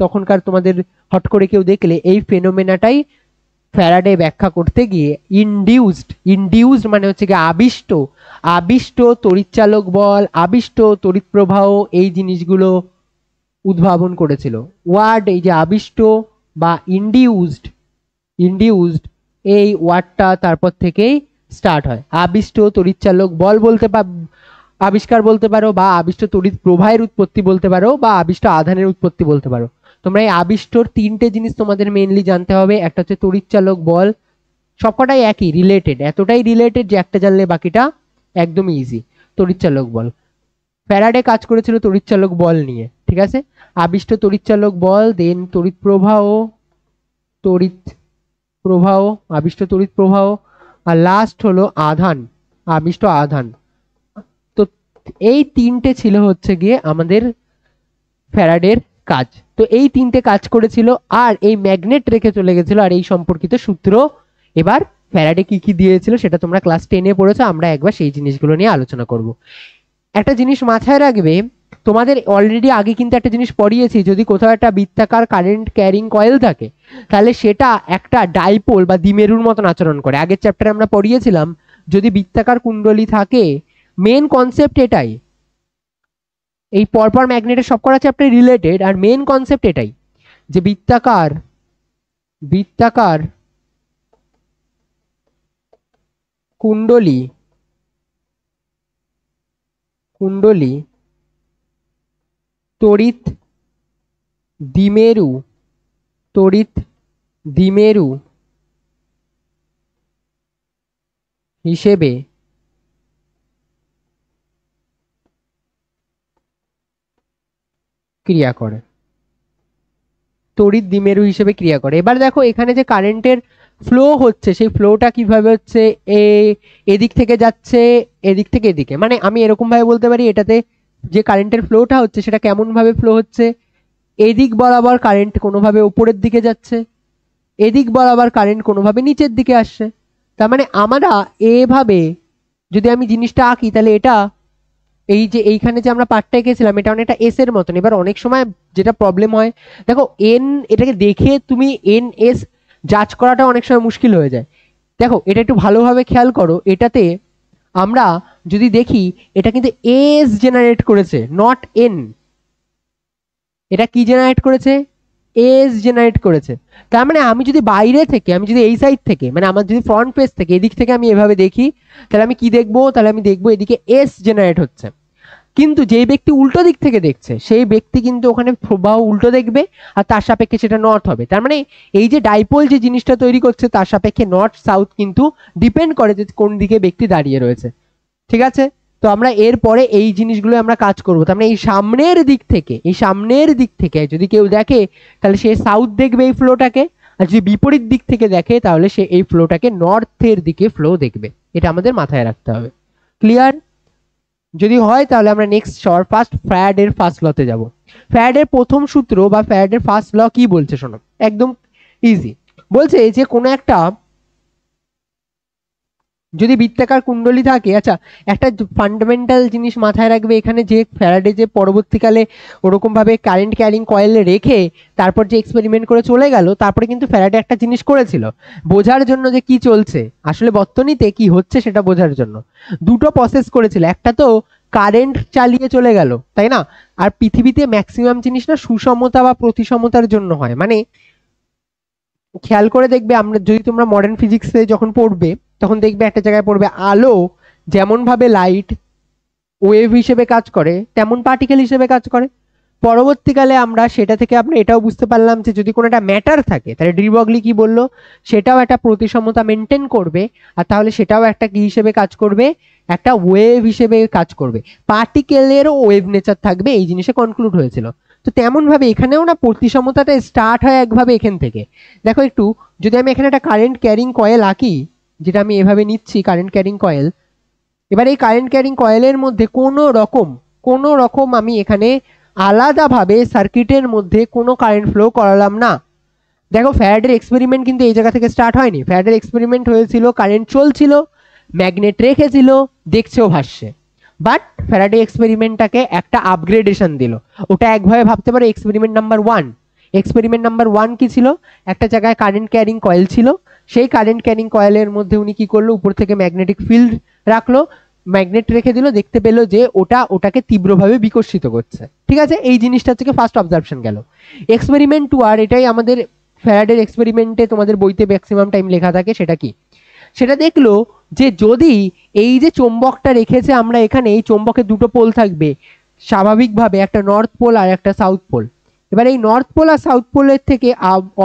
তখনকার তোমাদের হট করে কেউ দেখলে, এই ফেনোমেনাটাই ফ্যারাডে ব্যাখ্যা করতে গিয়ে ইনডিউসড মানে হচ্ছে কি আবিষ্ট তড়িৎচালক বল, আবিষ্ট তড়িৎ প্রবাহ, এই জিনিসগুলো উদ্ভাবন করেছিল। ওয়ার্ড এই যে আবিষ্ট বা ইনডিউসড এই ওয়ার্ডটা তারপর থেকেই স্টার্ট হয়। আবিষ্ট তড়িৎচালক বল বলতে আবিষ্কার বলতে পারো, বা আবিষ্ট তড়িৎ প্রবাহের উৎপত্তি বলতে পারো, বা আবিষ্ট আধানের উৎপত্তি বলতে পারো। তোমরা এই আবিষ্টর তিনটে জিনিস তোমাদের মেইনলি জানতে হবে। একটা হচ্ছে তড়িৎচালক বল, সবকটাই একই, রিলেটেড, এতটাই রিলেটেড যে একটা জানলে বাকিটা একদমই ইজি। তড়িৎচালক বল, ফ্যারাডে কাজ করেছিল তড়িৎচালক বল নিয়ে, ঠিক আছে। আবিষ্ট তড়িৎচালক বল, দেন তড়িৎ প্রবাহ, তড়িৎ প্রবাহ, আবিষ্ট তড়িৎ প্রবাহ, আর লাস্ট হলো আধান, আবিষ্ট আধান। তো এই তিনটে ছিল হচ্ছে গিয়ে আমাদের ফ্যারাডের কাজ। তো এই তিনটে কাজ করেছিল, আর এই ম্যাগনেট রেখে চলে গেছিল, আর এই সম্পর্কিত সূত্র এবার ফ্যারাডে কি কি দিয়েছিল সেটা তোমরা ক্লাস 10-এ পড়েছো, আমরা একবার সেই জিনিসগুলো নিয়ে আলোচনা করব। একটা জিনিস মাথায় রাখবে, তোমাদের অলরেডি আগে কিন্তু একটা জিনিস পড়িয়েছি, যদি কোথাও একটা বৃত্তাকার কারেন্ট ক্যারিং কয়েল থাকে তাহলে সেটা একটা ডাইপোল বা দ্বিমেরুর মতন আচরণ করে। আগের চ্যাপ্টারে আমরা পড়িয়েছিলাম যদি বৃত্তাকার কুণ্ডলী থাকে, মেন কনসেপ্ট এটাই, এই পরপর ম্যাগনেটের সবকটা চ্যাপ্টার রিলেটেড, আর মেন কনসেপ্ট এটাই যে বৃত্তাকার বৃত্তাকার কুণ্ডলী কুণ্ডলী তড়িৎ দ্বিমেরু তড়িৎ দ্বিমেরু হিসেবে ক্রিয়া করে, তড়িৎ দ্বিমেরু হিসেবে ক্রিয়া করে। এবার দেখো এখানে যে কারেন্টের ফ্লো হচ্ছে, সেই ফ্লোটা কিভাবে হচ্ছে, এদিক থেকে যাচ্ছে এদিক থেকে এদিকে, মানে আমি এরকম ভাবে বলতে পারি এটাতে যে কারেন্টের ফ্লোটা হচ্ছে সেটা কেমন ভাবে ফ্লো হচ্ছে, এদিক বরাবর কারেন্ট কোনোভাবে উপরের দিকে যাচ্ছে, এদিক বরাবর কারেন্ট কোনোভাবে নিচের দিকে আসছে। তার মানে আমরা এভাবে যদি আমি জিনিসটা আঁকি তাহলে এটা, এই যে এইখানে যে আমরা পার্টটা এঁকেছিলাম এটা অনেকটা এস এর মতন। এবার অনেক সময় যেটা প্রবলেম হয়, দেখো এন, এটাকে দেখে তুমি এন এস জাজ করাটা অনেক সময় মুশকিল হয়ে যায়। দেখো এটা একটু ভালোভাবে খেয়াল করো, এটাতে আমরা যদি দেখি এটা কিন্তু এস জেনারেট করেছে, নট এন। এটা কি জেনারেট করেছে? এস জেনারেট করেছে। তার মানে আমি যদি বাইরে থেকে, আমি যদি এই সাইড থেকে, মানে আমার যদি ফ্রন্ট পেজ থেকে, এদিক থেকে আমি এভাবে দেখি তাহলে আমি কি দেখবো? তাহলে আমি দেখবো এদিকে এস জেনারেট হচ্ছে। কিন্তু যেই ব্যক্তি উল্টো দিক থেকে দেখছে সেই ব্যক্তি কিন্তু ওখানে প্রবাহ উল্টো দেখবে, আর তার সাপেক্ষে সেটা নর্থ হবে। তার মানে এই যে ডাইপোল যে জিনিসটা তৈরি করছে তার সাপেক্ষে নর্থ সাউথ কিন্তু ডিপেন্ড করে যে কোন দিকে ব্যক্তি দাঁড়িয়ে রয়েছে, ঠিক আছে। তো আমরা এরপরে এই জিনিসগুলো আমরা কাজ করবো। তার মানে এই সামনের দিক থেকে যদি কেউ দেখে তাহলে সে সাউথ দেখবে এই ফ্লোটাকে, আর যদি বিপরীত দিক থেকে দেখে তাহলে সে এই ফ্লোটাকে নর্থের দিকে ফ্লো দেখবে। এটা আমাদের মাথায় রাখতে হবে। ক্লিয়ার? যদি হয় তাহলে আমরা নেক্সট ফার্স্ট ফ্যারাডের ফার্স্ট লতে যাব। ফ্যারাডের প্রথম সূত্র বা ফ্যারাডের ফার্স্ট ল কি বলছে শোনো, একদম ইজি। বলছে যে কোনো একটা যদি বৃত্তাকার কুণ্ডলী থাকে, আচ্ছা একটা ফান্ডামেন্টাল জিনিস মাথায় রাখবে এখানে, যে ফ্যারাডে যে পরবর্তীকালে ওরকম ভাবে কারেন্ট ক্যারিং কয়েলে রেখে তারপর যে এক্সপেরিমেন্ট করে চলে গেল, তারপরে কিন্তু ফ্যারাডে একটা জিনিস করেছিল বোঝার জন্য যে কি চলছে আসলে বর্তনীতে কি হচ্ছে সেটা বোঝার জন্য। দুটো প্রসেস করেছিল, একটা তো কারেন্ট চালিয়ে চলে গেল, তাই না? আর পৃথিবীতে ম্যাক্সিমাম জিনিস না সুসমতা বা প্রতিসমতার জন্য হয়। মানে খেয়াল করে দেখবে, আমরা যদি তোমরা মডার্ন ফিজিক্সে যখন পড়বে তখন দেখবে একটা জায়গায় পড়বে আলো যেমন ভাবে লাইট ওয়েভ হিসেবে কাজ করে তেমন পার্টিকেল হিসেবে কাজ করে। পরবর্তীকালে আমরা সেটা থেকে আমরা এটাও বুঝতে পারলাম যে যদি কোনো একটা ম্যাটার থাকে তাহলে ডি ব্রগলি কি বললো, সেটাও একটা প্রতিসমতা মেনটেন করবে, আর তাহলে সেটাও একটা কি হিসেবে কাজ করবে, একটা ওয়েভ হিসেবে কাজ করবে। পার্টিকেলেরও ওয়েভ নেচার থাকবে, এই জিনিসে কনক্লুড হয়েছিল। তো তেমন ভাবে এখানেও না প্রতিসমতাটা স্টার্ট হয় একভাবে এখান থেকে। দেখো একটু, যদি আমি এখানে একটা কারেন্ট ক্যারিং কয়েল আঁকি, যেটা আমি এভাবে নিচ্ছি কারেন্ট ক্যারিং কয়েল, এবার এই কারেন্ট ক্যারিং কয়েলের মধ্যে কোনো রকম আমি এখানে আলাদাভাবে সার্কিটের মধ্যে কোনো কারেন্ট ফ্লো করালাম না। দেখো ফ্যারাডের এক্সপেরিমেন্ট কিন্তু এই জায়গা থেকে স্টার্ট হয়নি। ফ্যারাডের এক্সপেরিমেন্ট হয়েছিল, কারেন্ট চলছিল, ম্যাগনেট রেখেছিল, দেখছেও ভাসছে। বাট ফ্যারাডে এক্সপেরিমেন্টটাকে একটা আপগ্রেডেশন দিল। ওটা একভাবে ভাবতে পারো এক্সপেরিমেন্ট নাম্বার 1। এক্সপেরিমেন্ট নাম্বার 1 কি ছিল? একটা জায়গায় কারেন্ট ক্যারিং কয়েল ছিল, সেই কারেন্ট ক্যারিং কয়েলের মধ্যে উনি কি করলো, উপর থেকে ম্যাগনেটিক ফিল্ড রাখলো, ম্যাগনেট রেখে দিল, দেখতে পেলো যে ওটাকে তীব্রভাবে বিকশিত করছে। ঠিক আছে, এই জিনিসটা থেকে ফার্স্ট অবজারভেশন গেল। এক্সপেরিমেন্ট 2, আর এটাই আমাদের ফ্যারাডের এক্সপেরিমেন্টে তোমাদের বইতে ম্যাক্সিমাম টাইম লেখা থাকে, সেটা কি? সেটা দেখলো যে যদি এই যে চৌম্বকটা রেখেছে আমরা এখানে, এই চৌম্বকের দুটো পোল থাকবে স্বাভাবিকভাবে, একটা নর্থ পোল আর একটা সাউথ পোল। এবার এই নর্থ পোল আর সাউথ পোলের থেকে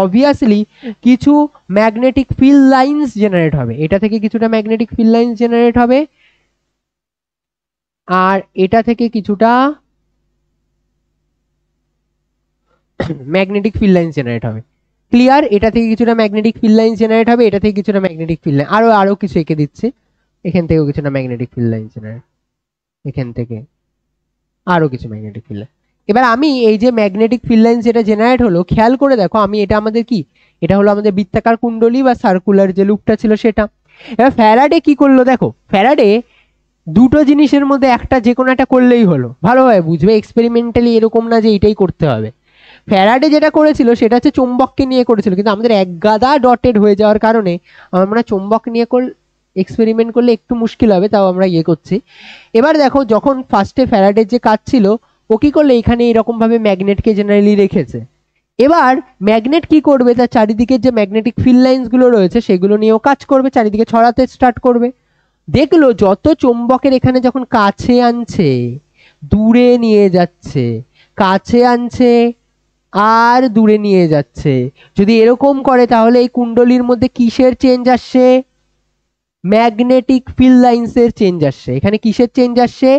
অবভিয়াসলি কিছু ম্যাগনেটিক ফিল্ড লাইন্স জেনারেট হবে, এটা থেকে কিছুটা ম্যাগনেটিক ফিল্ড লাইন্স জেনারেট হবে, আর এটা থেকে কিছুটা ম্যাগনেটিক ফিল্ড লাইন্স জেনারেট হবে। ক্লিয়ার? এটা থেকে কিছুটা ম্যাগনেটিক ফিল্ড লাইন্স জেনারেট হবে, এটা থেকে কিছুটা ম্যাগনেটিক ফিল্ড লাইন, আরো কিছু এঁকে দিচ্ছে, এখান থেকেও কিছুটা ম্যাগনেটিক ফিল্ড লাইন জেনারেট, এখান থেকে আরো কিছু ম্যাগনেটিক ফিল্ড লাইন। এবার আমি এই যে ম্যাগনেটিক ফিল্ড লাইন যেটা জেনারেট হলো, খেয়াল করে দেখো, আমি এটা আমাদের কি, এটা হলো আমাদের বৃত্তাকার কুণ্ডলী বা সার্কুলার যে লুপটা ছিল সেটা। এবার ফ্যারাডে কি করলো দেখো, ফ্যারাডে দুটো জিনিসের মধ্যে একটা যে কোনো একটা করলেই হলো, ভালোভাবে বুঝবে, এক্সপেরিমেন্টালি এরকম না যে এটাই করতে হবে। ফ্যারাডে যেটা করেছিল সেটা হচ্ছে চুম্বককে নিয়ে করেছিল, কিন্তু আমাদের এক গাদা ডটেড হয়ে যাওয়ার কারণে আমরা চুম্বক নিয়ে এক্সপেরিমেন্ট করলে একটু মুশকিল হবে, তাও আমরা করছি। এবার দেখো, যখন ফার্স্টে ফ্যারাডের যে কাজ ছিল, ও কি করলে এখানে এরকম ভাবে ম্যাগনেটকে জেনারেলি রেখেছে। এবার ম্যাগনেট কি করবে, তার চারিদিকে যে ম্যাগনেটিক ফিল্ড লাইন্স গুলো রয়েছে সেগুলো নিয়েও কাজ করবে, চারিদিকে ছড়াতে স্টার্ট করবে। দেখলো যত চুম্বকের এখানে যখন কাছে আনছে, দূরে নিয়ে যাচ্ছে, কাছে আনছে আর দূরে নিয়ে যাচ্ছে, যদি এরকম করে তাহলে এই কুণ্ডলীর মধ্যে কিসের চেঞ্জ আসছে, ম্যাগনেটিক ফিল্ড লাইন্সের চেঞ্জ আসছে। এখানে কিসের চেঞ্জ আসছে,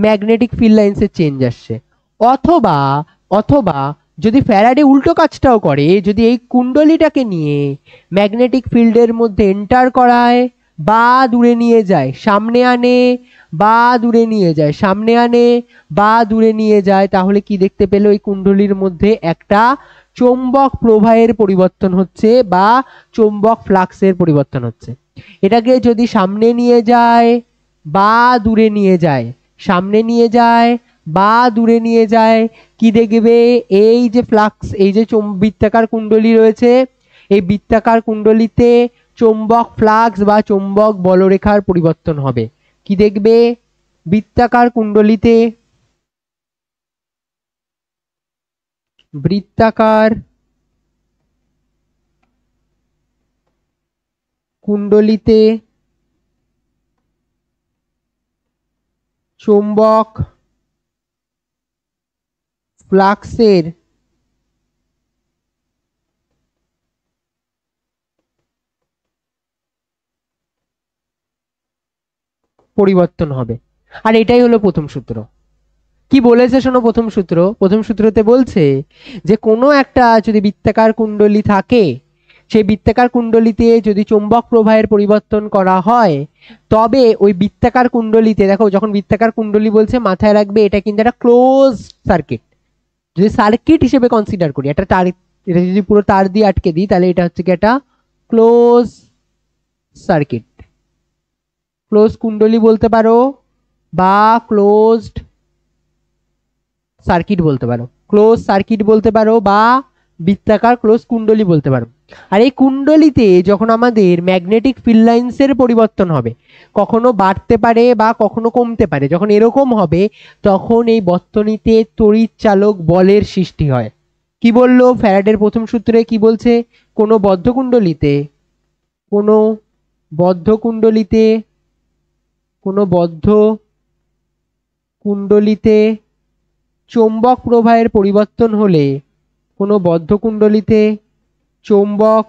ম্যাগনেটিক ফিল্ড লাইন্সের চেঞ্জ আসছে। অথবা অথবা যদি ফ্যারাডে উল্টো কাজটাও করে, যদি এই কুণ্ডলীটাকে নিয়ে ম্যাগনেটিক ফিল্ডের মধ্যে এন্টার করায় বা দূরে নিয়ে যায়, সামনে আনে বা দূরে নিয়ে যায়, সামনে আনে বা দূরে নিয়ে যায়, তাহলে কি দেখতে পেল, এই কুণ্ডলীর মধ্যে একটা চৌম্বক প্রবাহের পরিবর্তন হচ্ছে বা চৌম্বক ফ্লাক্সের পরিবর্তন হচ্ছে। এটাকে যদি সামনে নিয়ে যায় বা দূরে নিয়ে যায়, সামনে নিয়ে যায় বা দূরে নিয়ে যায়, কি দেখবে, এই যে ফ্লাক্স, এই যে বৃত্তাকার কুণ্ডলী রয়েছে, এই বৃত্তাকার কুণ্ডলীতে চৌম্বক ফ্লাক্স বা চৌম্বক বলরেখার পরিবর্তন হবে। কি দেখবে, বৃত্তাকার কুণ্ডলীতে, বৃত্তাকার কুণ্ডলীতে চৌম্বক ফ্লাক্সের পরিবর্তন হবে। আর এটাই হলো প্রথম সূত্র। কি বলেছে শোনো, প্রথম সূত্র, প্রথম সূত্রতে বলছে যে কোনো একটা যদি বৃত্তাকার কুণ্ডলী থাকে, সেই বৃত্তাকার কুণ্ডলীতে যদি চৌম্বক প্রবাহের পরিবর্তন করা হয়, তবে ওই বৃত্তাকার কুণ্ডলীতে, দেখো যখন বৃত্তাকার কুণ্ডলী বলছে মাথায় রাখবে এটা কিন্তু একটা ক্লোজ সার্কিট। যদি সার্কিট হিসেবে কনসিডার করি, একটা তার, এটা যদি পুরো তার দিয়ে আটকে দিই, তাহলে এটা হচ্ছে কি একটা ক্লোজ সার্কিট। ক্লোজ কুণ্ডলী বলতে পারো বা ক্লোজড সার্কিট বলতে পারো, ক্লোজ সার্কিট বলতে পারো বা বৃত্তাকার ক্লোজ কুণ্ডলী বলতে পারো। আর এই কুণ্ডলীতে যখন আমাদের ম্যাগনেটিক ফিল্ড লাইন্সের পরিবর্তন হবে, কখনো বাড়তে পারে বা কখনো কমতে পারে, যখন এরকম হবে তখন এই বর্তনীতে তড়িৎ চালক বলের সৃষ্টি হয়। কি বললো ফ্যারাডের প্রথম সূত্রে, কি বলছে, কোনো বদ্ধ কুণ্ডলীতে, কোনো বদ্ধ কুণ্ডলীতে, কোনো বদ্ধ কুণ্ডলীতে চৌম্বক প্রবাহের পরিবর্তন হলে, কোনো বদ্ধ কুণ্ডলীতে চৌম্বক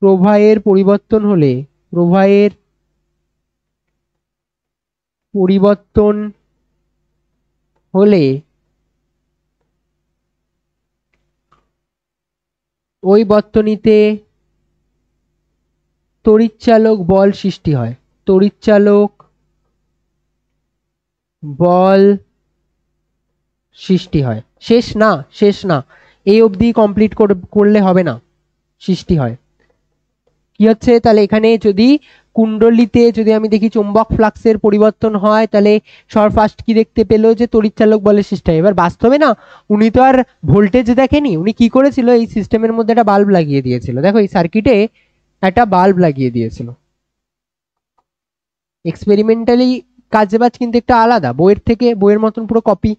প্রবাহের পরিবর্তন হলে, প্রবাহের পরিবর্তন হলে ওই বর্তনীতে তড়িৎচালক বল সৃষ্টি হয়, তড়িৎচালক বল সৃষ্টি হয়। শেষ না, শেষ না, এই অবধি কমপ্লিট করলে হবে না, সৃষ্টি হয়। কি হচ্ছে তাহলে, এখানে যদি কুণ্ডলীতে যদি আমি দেখি চুম্বক ফ্লাক্সের পরিবর্তন হয়, তাহলে সবার ফার্স্ট কি দেখতে পেলো, যে তড়িৎচালক বলের সৃষ্টি হয়। এবার বাস্তবে না, উনি তো আর ভোল্টেজ দেখেনি, উনি কি করেছিল, এই সিস্টেমের মধ্যে একটা বাল্ব লাগিয়ে দিয়েছিল। দেখো এই সার্কিটে একটা বাল্ব লাগিয়ে দিয়েছিল। এক্সপেরিমেন্টালি কাজবাজ কিন্তু একটা আলাদা, বইয়ের থেকে, বইয়ের মতন পুরো কপি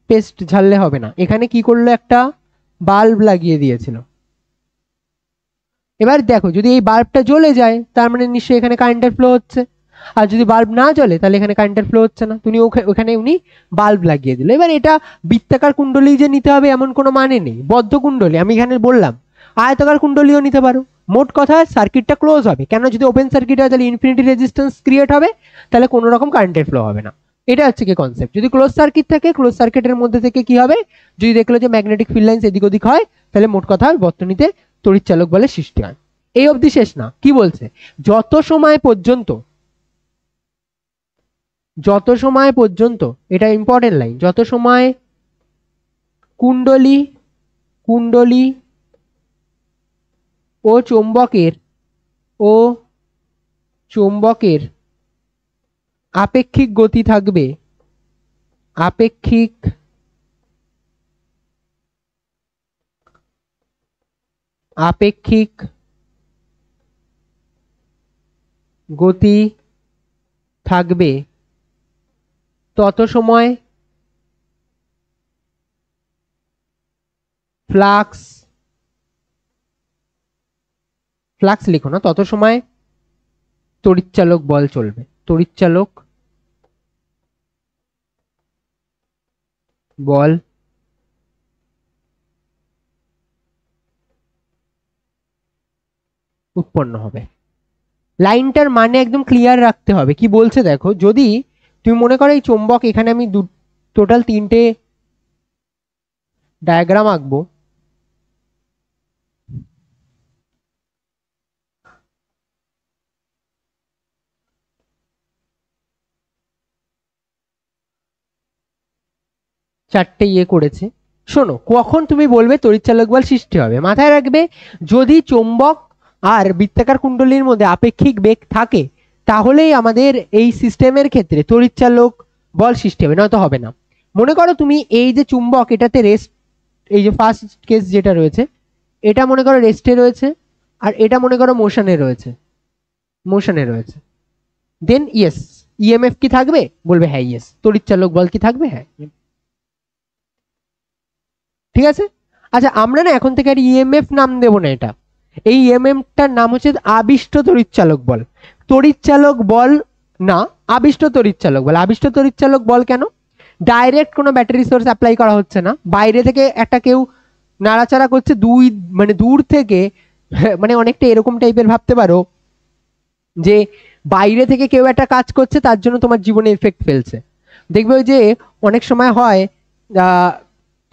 পেস্ট ঝাললে হবে না। এখানে কি করলো, একটা বাল্ব লাগিয়ে দিয়েছিল। এবার দেখো যদি এই বাল্বটা জ্বলে যায় তার মানে নিশ্চয়ই এখানে কারেন্টের ফ্লো হচ্ছে, আর যদি বাল্ব না জ্বলে তাহলে এখানে কারেন্টের ফ্লো হচ্ছে না। তুমি ওখানে উনি বাল্ব লাগিয়ে দিল। এবার এটা বৃত্তাকার কুণ্ডলী যে নিতে হবে এমন কোনো মানে নেই, বদ্ধ কুণ্ডলী আমি এখানে বললাম, আয়তাকার কুণ্ডলীও নিতে পারো। মোট কথা সার্কিটটা ক্লোজ হবে, কেন যদি ওপেন সার্কিট হয় তাহলে ইনফিনিটি রেজিস্ট্যান্স ক্রিয়েট হবে, তাহলে কোনো রকম কারেন্টের ফ্লো হবে না। এটা হচ্ছে কি কনসেপ্ট। যদি ক্লোজ সার্কিট থাকে, ক্লোজ সার্কিটের মধ্যে থেকে কি হবে, যদি দেখলো যে ম্যাগনেটিক ফিল্ড লাইন্স এদিক ওদিক হয়, তাহলে মোট কথা বর্তনীতে তড়িৎচালক বলের সৃষ্টি হয়। এই অবধি শেষ না, কি বলছে, যত সময় পর্যন্ত, যত সময় পর্যন্ত, এটা ইম্পর্টেন্ট লাইন, যত সময় কুণ্ডলী কুণ্ডলী ও চৌম্বকের ও চৌম্বকের আপেক্ষিক গতি থাকবে, আপেক্ষিক আপেক্ষিক গতি থাকবে তত সময় ফ্লাক্স, ফ্লাক্স লিখো না, তত সময় তড়িৎচালক বল চলবে, তড়িৎচালক বল উৎপন্ন হবে। লাইনটার মানে একদম ক্লিয়ার রাখতে হবে। কি বলছে দেখো, যদি তুমি মনে করো এই চুম্বক, এখানে আমি টোটাল 3টে ডায়াগ্রাম আঁকবো, চারটে করেছে। শোনো, কখন তুমি বলবে তড়িৎচালক বল সৃষ্টি হবে, মাথায় রাখবে যদি চুম্বক আর বৃত্তাকার কুণ্ডলীর মধ্যে আপেক্ষিক বেগ থাকে তাহলেই আমাদের এই সিস্টেমের ক্ষেত্রে তড়িৎচালক বল সৃষ্টি হবে, নয়তো হবে না। মনে করো তুমি এই যে চুম্বক, এটাতে রেস্ট, এই যে ফার্স্ট কেস যেটা রয়েছে, এটা মনে করো রেস্টে রয়েছে, আর এটা মনে করো মোশনে রয়েছে, মোশনে রয়েছে, দেন ইয়েস ইএমএফ কি থাকবে, বলবে হ্যাঁ ইয়েস, তড়িৎচালক বল কি থাকবে, হ্যাঁ। ঠিক আছে, আচ্ছা আমরা না এখন থেকে আর ইএমএফ নাম দেব না, এটা এই ইএমএফটার নাম হচ্ছে আবিষ্ট তড়িৎচালক বল। তড়িৎচালক বল না, আবিষ্ট তড়িৎচালক বল। আবিষ্ট তড়িৎচালক বল কেন, ডাইরেক্ট কোনো ব্যাটারি সোর্স অ্যাপ্লাই করা হচ্ছে না, বাইরে থেকে একটা কেউ নাড়াচাড়া করছে, মানে দূর থেকে, মানে অনেকটা এরকম টাইপের ভাবতে পারো যে বাইরে থেকে কেউ একটা কাজ করছে তার জন্য তোমার জীবনে এফেক্ট ফেলছে। দেখবে ওই যে অনেক সময় হয়,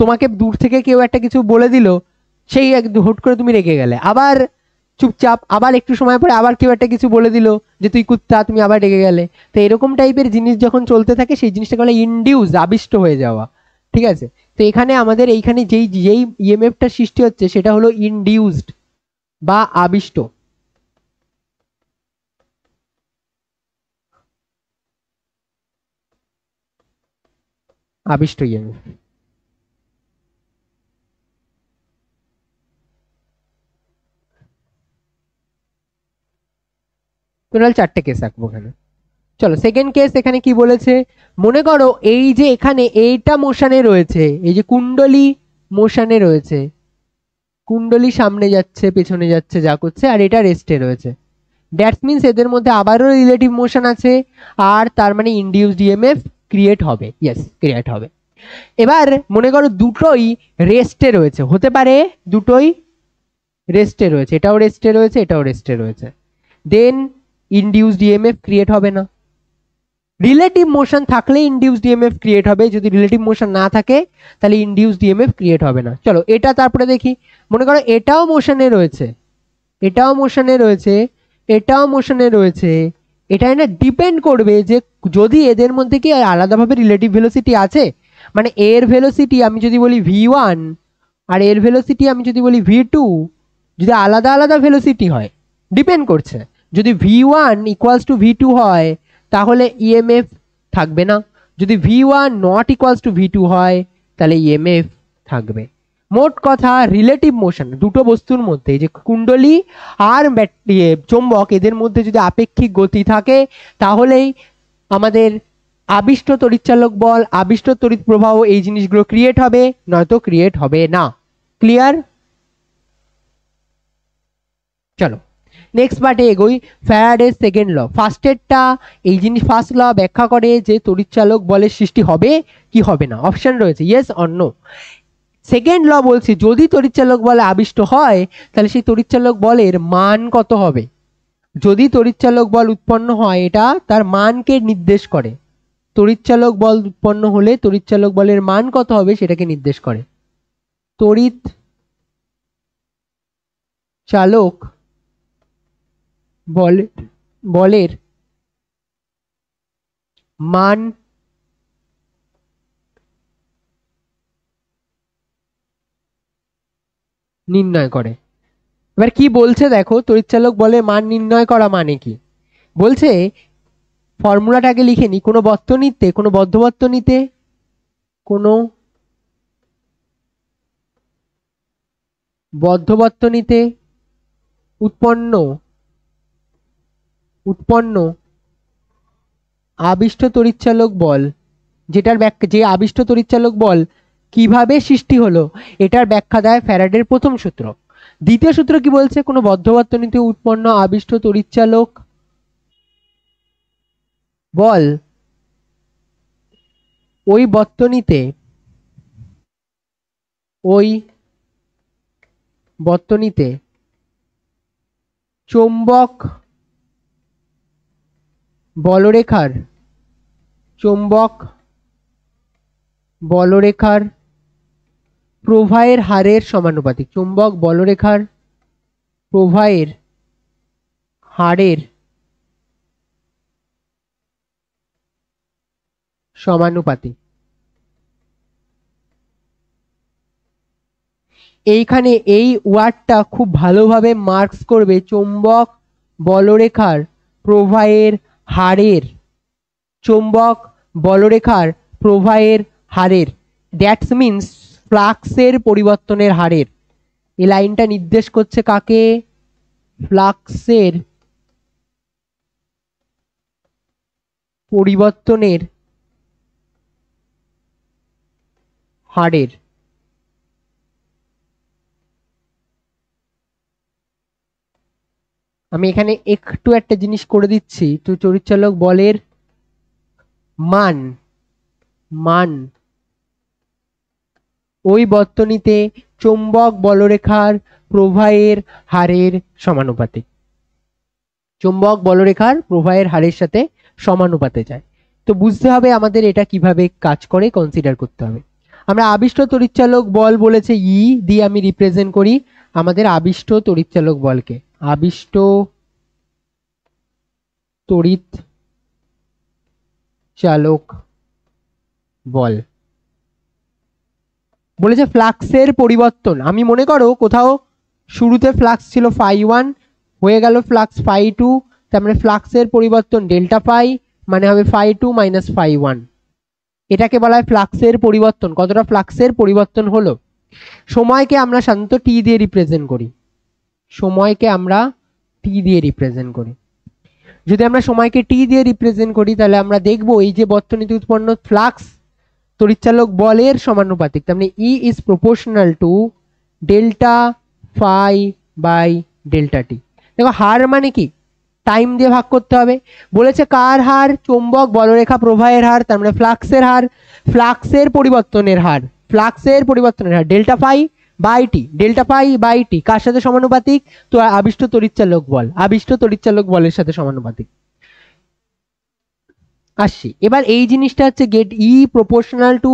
তোমাকে দূর থেকে কেউ একটা কিছু বলে দিল, সেই হুট করে তুমি রেগে গেলে, আবার চুপচাপ, আবার একটু সময় পরে আবার কেউ একটা কিছু বলে দিল যে তুই কুত্তা, তুমি আবার রেগে গেলে। তো এরকম টাইপের জিনিস যখন চলতে থাকে সেই জিনিসটাকে বলে ইনডিউস, আবিষ্ট হয়ে যাওয়া। ঠিক আছে, তো এখানে আমাদের এইখানে যেই যেই ইএমএফটা সৃষ্টি হচ্ছে সেটা হলো ইনডিউসড বা আবিষ্ট, আবিষ্ট ইএমএফ। টোটাল 4টে কেস আঁকবো এখানে। চলো সেকেন্ড কেস, এখানে কি বলেছে, মনে করো এই যে এখানে এইটা মোশনে রয়েছে, এই যে কুণ্ডলী মোশনে রয়েছে, কুণ্ডলী সামনে যাচ্ছে পেছনে যাচ্ছে যা করছে, আর এটা রেস্টে রয়েছে। দ্যাটস মিনস এদের মধ্যে আবারও রিলেটিভ মোশন আছে, আর তার মানে ইনডিউসড ইএমএফ ক্রিয়েট হবে, ইয়েস ক্রিয়েট হবে। এবার মনে করো দুটোই রেস্টে রয়েছে, হতে পারে দুটোই রেস্টে রয়েছে, এটাও রেস্টে রয়েছে এটাও রেস্টে রয়েছে, দেন ইনডিউসড ইএমএফ ক্রিয়েট হবে না। রিলেটিভ মোশন থাকলে ইনডিউসড ইএমএফ ক্রিয়েট হবে, যদি রিলেটিভ মোশন না থাকে তাহলে ইনডিউসড ইএমএফ ক্রিয়েট হবে না। চলো এটা তারপরে দেখি, মনে করো এটাও মোশনে রয়েছে, এটাও মোশনে রয়েছে, এটাও মোশনে রয়েছে, এটা না ডিপেন্ড করবে যে যদি এদের মধ্যে কি আলাদাভাবে রিলেটিভ ভেলোসিটি আছে, মানে এর ভেলোসিটি আমি যদি বলি v1 আর এর ভেলোসিটি আমি যদি বলি v2, যদি আলাদা আলাদা ভেলোসিটি হয়, ডিপেন্ড করছে, যদি v1 ইকুয়ালস টু v2 হয় তাহলে ইএমএফ থাকবে না, যদি v1 not equals to v2 হয় তাহলে ইএমএফ থাকবে। মোট কথা রিলেটিভ মোশন দুটো বস্তুর মধ্যে, যে কুণ্ডলী আর চৌম্বক, এদের মধ্যে যদি আপেক্ষিক গতি থাকে তাহলেই আমাদের আবিষ্ট তড়িৎচালক বল, আবিষ্ট তড়িৎ প্রবাহ, এই জিনিসগুলো ক্রিয়েট হবে, নয়তো ক্রিয়েট হবে না। ক্লিয়ার? চলো নেক্সট পার্টে এগোই। ফ্যারাডের সেকেন্ড ল, ফার্স্টেরটা এই জিনিস ফার্স্ট ল ব্যাখ্যা করে যে তড়িৎচালক বলের সৃষ্টি হবে কি হবে না, অপশন রয়েছে yes or no. Second law বলছে যদি তড়িৎচালক বলে আবিষ্ট হয় তাহলে সেই তড়িৎচালক বলের মান কত হবে। যদি তড়িৎচালক বল উৎপন্ন হয় এটা তার মানকে নির্দেশ করে, তড়িৎচালক বল উৎপন্ন হলে তড়িৎচালক বলের মান কত হবে সেটাকে নির্দেশ করে। তড়িৎ চালক বলের মান নির্ণয় করে। এবার কি বলছে দেখো, তড়িৎচালক বলের মান নির্ণয় করা মানে কি বলছে, ফর্মুলাটাকে লিখে নি। কোনো বর্তনীতে, কোনো বদ্ধ বর্তনীতে, কোনো বদ্ধ বর্তনীতে উৎপন্ন আবিষ্ট তড়িৎচালক বল, যেটার ব্যাখ্যা, যে আবিষ্ট তড়িৎচালক বল কিভাবে সৃষ্টি হলো এটার ব্যাখ্যা দেয় ফ্যারাডের প্রথম সূত্র। দ্বিতীয় সূত্র কি বলছে, কোনো বদ্ধ বর্তনীতে উৎপন্ন আবিষ্ট তড়িৎচালক বল ওই বর্তনীতে চৌম্বক বলরেখার প্রবাহের হারের সমানুপাতিক। চৌম্বক বলরেখার প্রবাহের হারের সমানুপাতিক। এইখানে এই ওয়ার্ডটা খুব ভালোভাবে মার্কস করবে, চৌম্বক বলরেখার প্রবাহের হারের, চৌম্বক বলরেখার প্রবাহের হারের, দ্যাটস মিনস ফ্লাক্সের পরিবর্তনের হারের। এই লাইনটা নির্দেশ করছে কাকে, ফ্লাক্সের পরিবর্তনের হারের। আমি এখানে একটু একটা জিনিস করে দিচ্ছি, তো তড়িৎচালক বলের মান ওই বর্তনীতে চৌম্বক বলরেখার প্রবাহের হারের সমানুপাতিক, চৌম্বক বলরেখার প্রবাহের হারের সাথে সমানুপাতে যায়। তো বুঝতে হবে আমাদের এটা কিভাবে কাজ করে, কনসিডার করতে হবে। আমরা আবিষ্ট তড়িৎচালক বল বলেছে ই দিয়ে আমি রিপ্রেজেন্ট করি আমাদের আবিষ্ট তড়িৎচালক বলকে, আবিষ্ট তড়িৎচালক বল বলেছে ফ্লাক্সের পরিবর্তন। আমি মনে করো কোথাও শুরুতে ফ্লাক্স ছিল φ1, হয়ে গেল ফ্লাক্স φ2, তার মানে ফ্লাক্সের পরিবর্তন ডেল্টা ফাই, মানে হবে φ2 মাইনাস φ1। এটাকে বলা হয় ফ্লাক্সের পরিবর্তন। কতটা ফ্লাক্সের পরিবর্তন হলো। সময়কে আমরা সাধারণত টি দিয়ে রিপ্রেজেন্ট করি, সময়কে আমরা টি দিয়ে রিপ্রেজেন্ট করি। যদি আমরা সময়কে টি দিয়ে রিপ্রেজেন্ট করি তাহলে আমরা দেখব এই যে বর্তনীতে উৎপন্ন ফ্লাক্স তড়িৎচালক বলের সমানুপাতিক, তার মানে E is proportional to delta phi by delta T. দেখো হার মানে কি, টাইম দিয়ে ভাগ করতে হবে। বলেছে কার হার, চৌম্বক বলরেখা প্রবাহের হার, তার মানে ফ্লাক্সের হার, ফ্লাক্সের পরিবর্তনের হার, delta phi by T, delta phi by T কার সাথে সমানুপাতিক, তো আবিষ্ট তড়িৎচালক বলের সাথে সমানুপাতিক। আসছি এবার এই জিনিসটা হচ্ছে গেট ই প্রপোর্শনাল টু,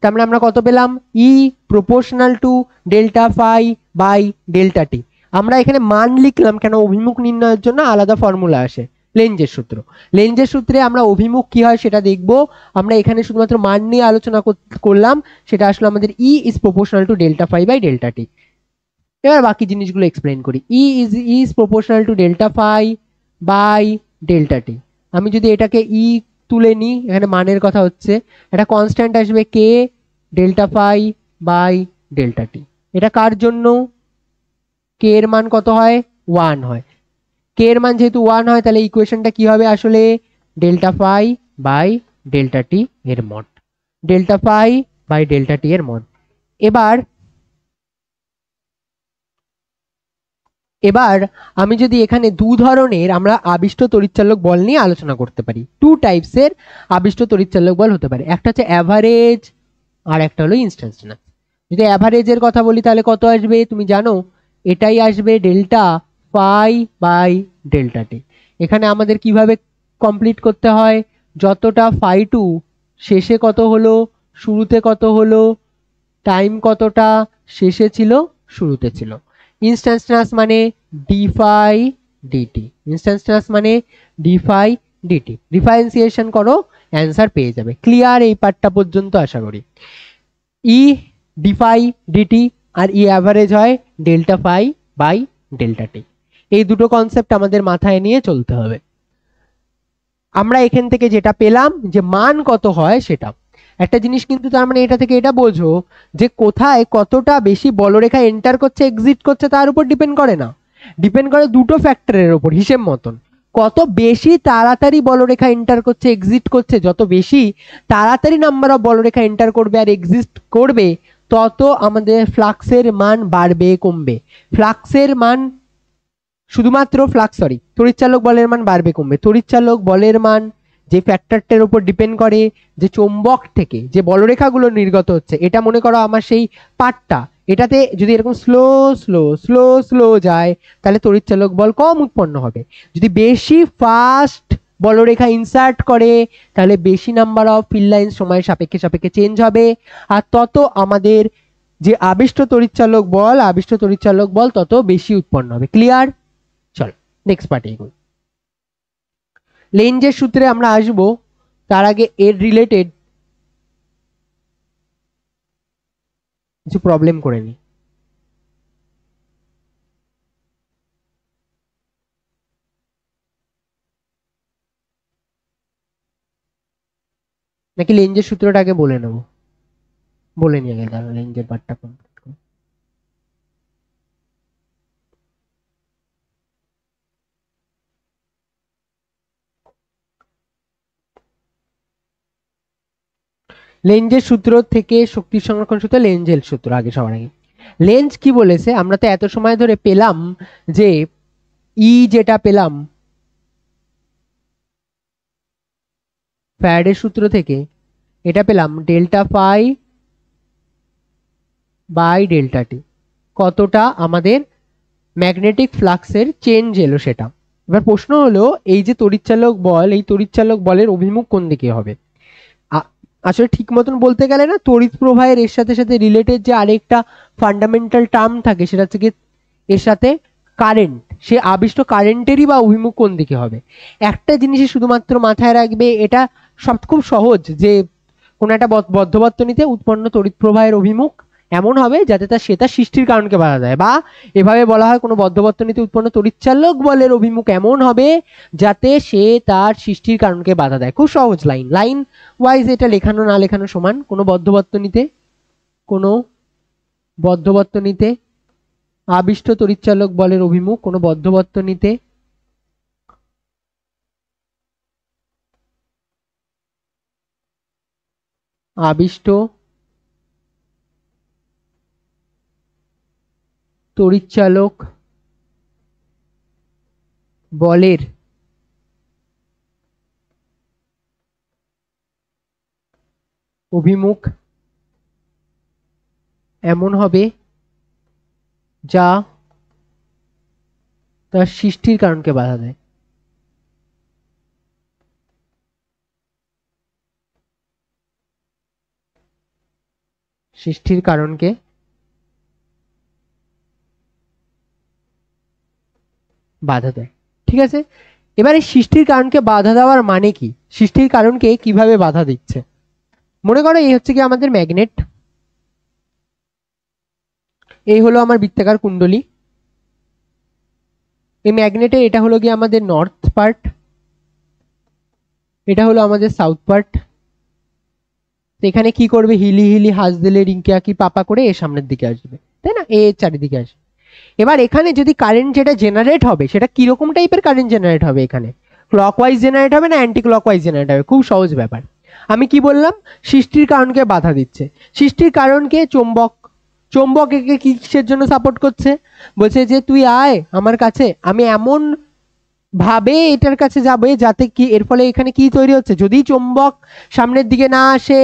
তার মানে আমরা কত পেলাম, E proportional to delta phi by delta T. আমরা এখানে মান লিখলাম কেন, অভিমুখ নির্ণয়ের জন্য আলাদা ফর্মুলা আসে, লেঞ্জের সূত্র। লেঞ্জের সূত্রে আমরা অভিমুখ কি হয় সেটা দেখব। আমরা এখানে শুধুমাত্র মান নিয়ে আলোচনা করলাম, সেটা আসলে আমাদের E is proportional to delta phi by delta T. এবার বাকি জিনিসগুলো এক্সপ্লেন করি। E is proportional to delta phi by delta T. আমি যদি এটাকে ই তুলে নিই, এখানে মানের কথা হচ্ছে, এটা কনস্ট্যান্ট আসবে কে ডেল্টা ফাই বাই ডেল্টা টি। এটা কার জন্য, কে এর মান কত হয়, 1 হয়। কে এর মান যেহেতু 1 হয় তাহলে ইকুয়েশনটা কি হবে আসলে, delta phi by delta T এর mod, delta phi by delta T এর মড। এবার এবার আমি যদি এখানে দু ধরনের আমরা আবিষ্ট তড়িৎচালক বল নিয়ে আলোচনা করতে পারি, টু টাইপসের আবিষ্ট তড়িৎচালক বল হতে পারে, একটা হচ্ছে অ্যাভারেজ আর একটা হলো ইনস্ট্যান্টেনিয়াস। যদি অ্যাভারেজের কথা বলি তাহলে কত আসবে তুমি জানো, এটাই আসবে ডেল্টা ফাই বাই ডেল্টা টি। এখানে আমাদের কিভাবে কমপ্লিট করতে হয়, যতটা ফাই টু শেষে কত হলো শুরুতে কত হলো, টাইম কতটা শেষে ছিল শুরুতে ছিল। ইনস্ট্যান্টেনিয়াস মানে ডি ফাই ডিটি, ইনস্ট্যান্টেনিয়াস মানে ডি ফাই ডিটি। ডিফারেন্সিয়েশন করো, অ্যান্সার পেয়ে যাবে। ক্লিয়ার এই পার্টটা পর্যন্ত আশা করি। ই ডি ফাই ডিটি আর ই অ্যাভারেজ হয় ডেল্টা ফাই বাই ডেল্টা টি। এই দুটো কনসেপ্ট আমাদের মাথায় নিয়ে চলতে হবে। আমরা এখান থেকে যেটা পেলাম যে মান কত হয় সেটা একটা জিনিস, কিন্তু তার মানে এটা থেকে এটা বোঝো যে কোথায় কতটা বেশি বলরেখা এন্টার করছে এক্সিট করছে তার উপর ডিপেন্ড করে না, ডিপেন্ড করে দুটো ফ্যাক্টরের উপর হিসেব মতন। কত বেশি তাড়াতাড়ি বলরেখা এন্টার করছে এক্সিট করছে, যত বেশি তাড়াতাড়ি নাম্বার অফ বলরেখা এন্টার করবে আর এক্সিস্ট করবে তত আমাদের ফ্লাক্সের মান বাড়বে কমবে। ফ্লাক্সের মান শুধুমাত্র ফ্লাক্স সরি তড়িৎচালক বলের মান বাড়বে কমবে। তড়িৎচালক বলের মান যে ফ্যাক্টরটার উপর ডিপেন্ড করে, যে চৌম্বক থেকে যে বলরেখাগুলো নির্গত হচ্ছে, এটা মনে করো আমার সেই পার্টটা, এটাতে যদি এরকম স্লো স্লো স্লো স্লো যায় তাহলে তড়িৎচালক বল কম উৎপন্ন হবে। যদি বেশি ফাস্ট বলরেখা ইনসার্ট করে তাহলে বেশি নাম্বার অফ ফিল্ড লাইন সময় সাপেক্ষে সাপেক্ষে চেঞ্জ হবে, আর তত আমাদের যে আবিষ্ট তড়িৎচালক বল তত বেশি উৎপন্ন হবে। ক্লিয়ার? চল নেক্সট পার্টে এগোই। লেঞ্জের সূত্রে আমরা আসব, তার আগে এর রিলেটেড কিছু প্রবলেম করে নি। নাকি লেঞ্জের সূত্রটা আগে বলে নেব? বলে নিয়ে গেল লেঞ্জের পার্টটা কমপ্লিট করে। লেঞ্জের সূত্র থেকে শক্তি সংরক্ষণ সূত্র, লেঞ্জের সূত্র আগে সবার আগে। লেঞ্জ কি বলেছে, আমরা তো এত সময় ধরে পেলাম যে ই যেটা পেলাম ফ্যারাডের সূত্র থেকে, এটা পেলাম ডেল্টা ফাই বাই ডেল্টা টি, কতটা আমাদের ম্যাগনেটিক ফ্লাক্সের চেঞ্জ এলো সেটা। এবার প্রশ্ন হলো এই যে তড়িৎচালক বল, এই তড়িৎচালক বলের অভিমুখ কোন দিকে হবে? আসলে ঠিক মতন বলতে গেলে না, তড়িৎ প্রবাহের এর সাথে সাথে রিলেটেড যে আরেকটা ফান্ডামেন্টাল টার্ম থাকে সেটা হচ্ছে এর সাথে কারেন্ট, সে আবিষ্ট কারেন্টেরই বা অভিমুখ কোন দিকে হবে। একটা জিনিসই শুধুমাত্র মাথায় রাখবে, এটা সব খুব সহজ, যে কোনো একটা বদ্ধবর্তনীতে উৎপন্ন তড়িৎ প্রবাহের অভিমুখ এমন হবে যাতে সেটা সৃষ্টির কারণকে বাধা দেয়, বা এভাবে বলা হয় কোনো বদ্ধবর্তনীতে উৎপন্ন তড়িৎচালক বলের অভিমুখ এমন হবে যাতে সে তার সৃষ্টির কারণকে বাধা দেয়। খুব সহজ, লাইন ওয়াইজ এটা লেখানো না লেখানো সমান। কোনো বদ্ধবর্তনীতে আবিষ্ট তড়িৎচালক বলের অভিমুখ, কোনো বদ্ধবর্তনীতে আবিষ্ট তড়িৎচালক বলের অভিমুখ এমন হবে যা তার সৃষ্টির কারণকে বাধা দেয়। সৃষ্টির কারণকে বাধা দেয়, ঠিক আছে। এবার এই সৃষ্টির কারণকে বাধা দেওয়ার মানে কি, সৃষ্টির কারণকে কিভাবে বাধা দিচ্ছে? মনে করো এই হচ্ছে কি আমাদের ম্যাগনেট, এই হলো আমার বৃত্তাকার কুণ্ডলী, এই ম্যাগনেটের এটা হলো কি আমাদের নর্থ পার্ট, এটা হলো আমাদের সাউথ পার্ট। এখানে কি করবে, হিলি হিলি হাস দিলে রিঙ্কি আঁকি পাপা করে এর সামনের দিকে আসবে, তাই না, এর চারিদিকে আসবে। এবার এখানে যদি কারেন্ট যেটা জেনারেট হবে সেটা কিরকম টাইপের কারেন্ট জেনারেট হবে, এখানে ক্লকওয়াইজ জেনারেট হবে না অ্যান্টি ক্লকওয়াইজ জেনারেট হবে? খুব সহজ ব্যাপার। আমি কি বললাম, সৃষ্টির কারণকে বাধা দিচ্ছে। সৃষ্টির কারণকে চুম্বক একে কিসের জন্য সাপোর্ট করছে, বলছে যে তুই আয় আমার কাছে, আমি এমন ভাবে এটার কাছে যাবে যাতে কি এর ফলে এখানে কি তৈরি হচ্ছে, যদি চুম্বক সামনের দিকে না আসে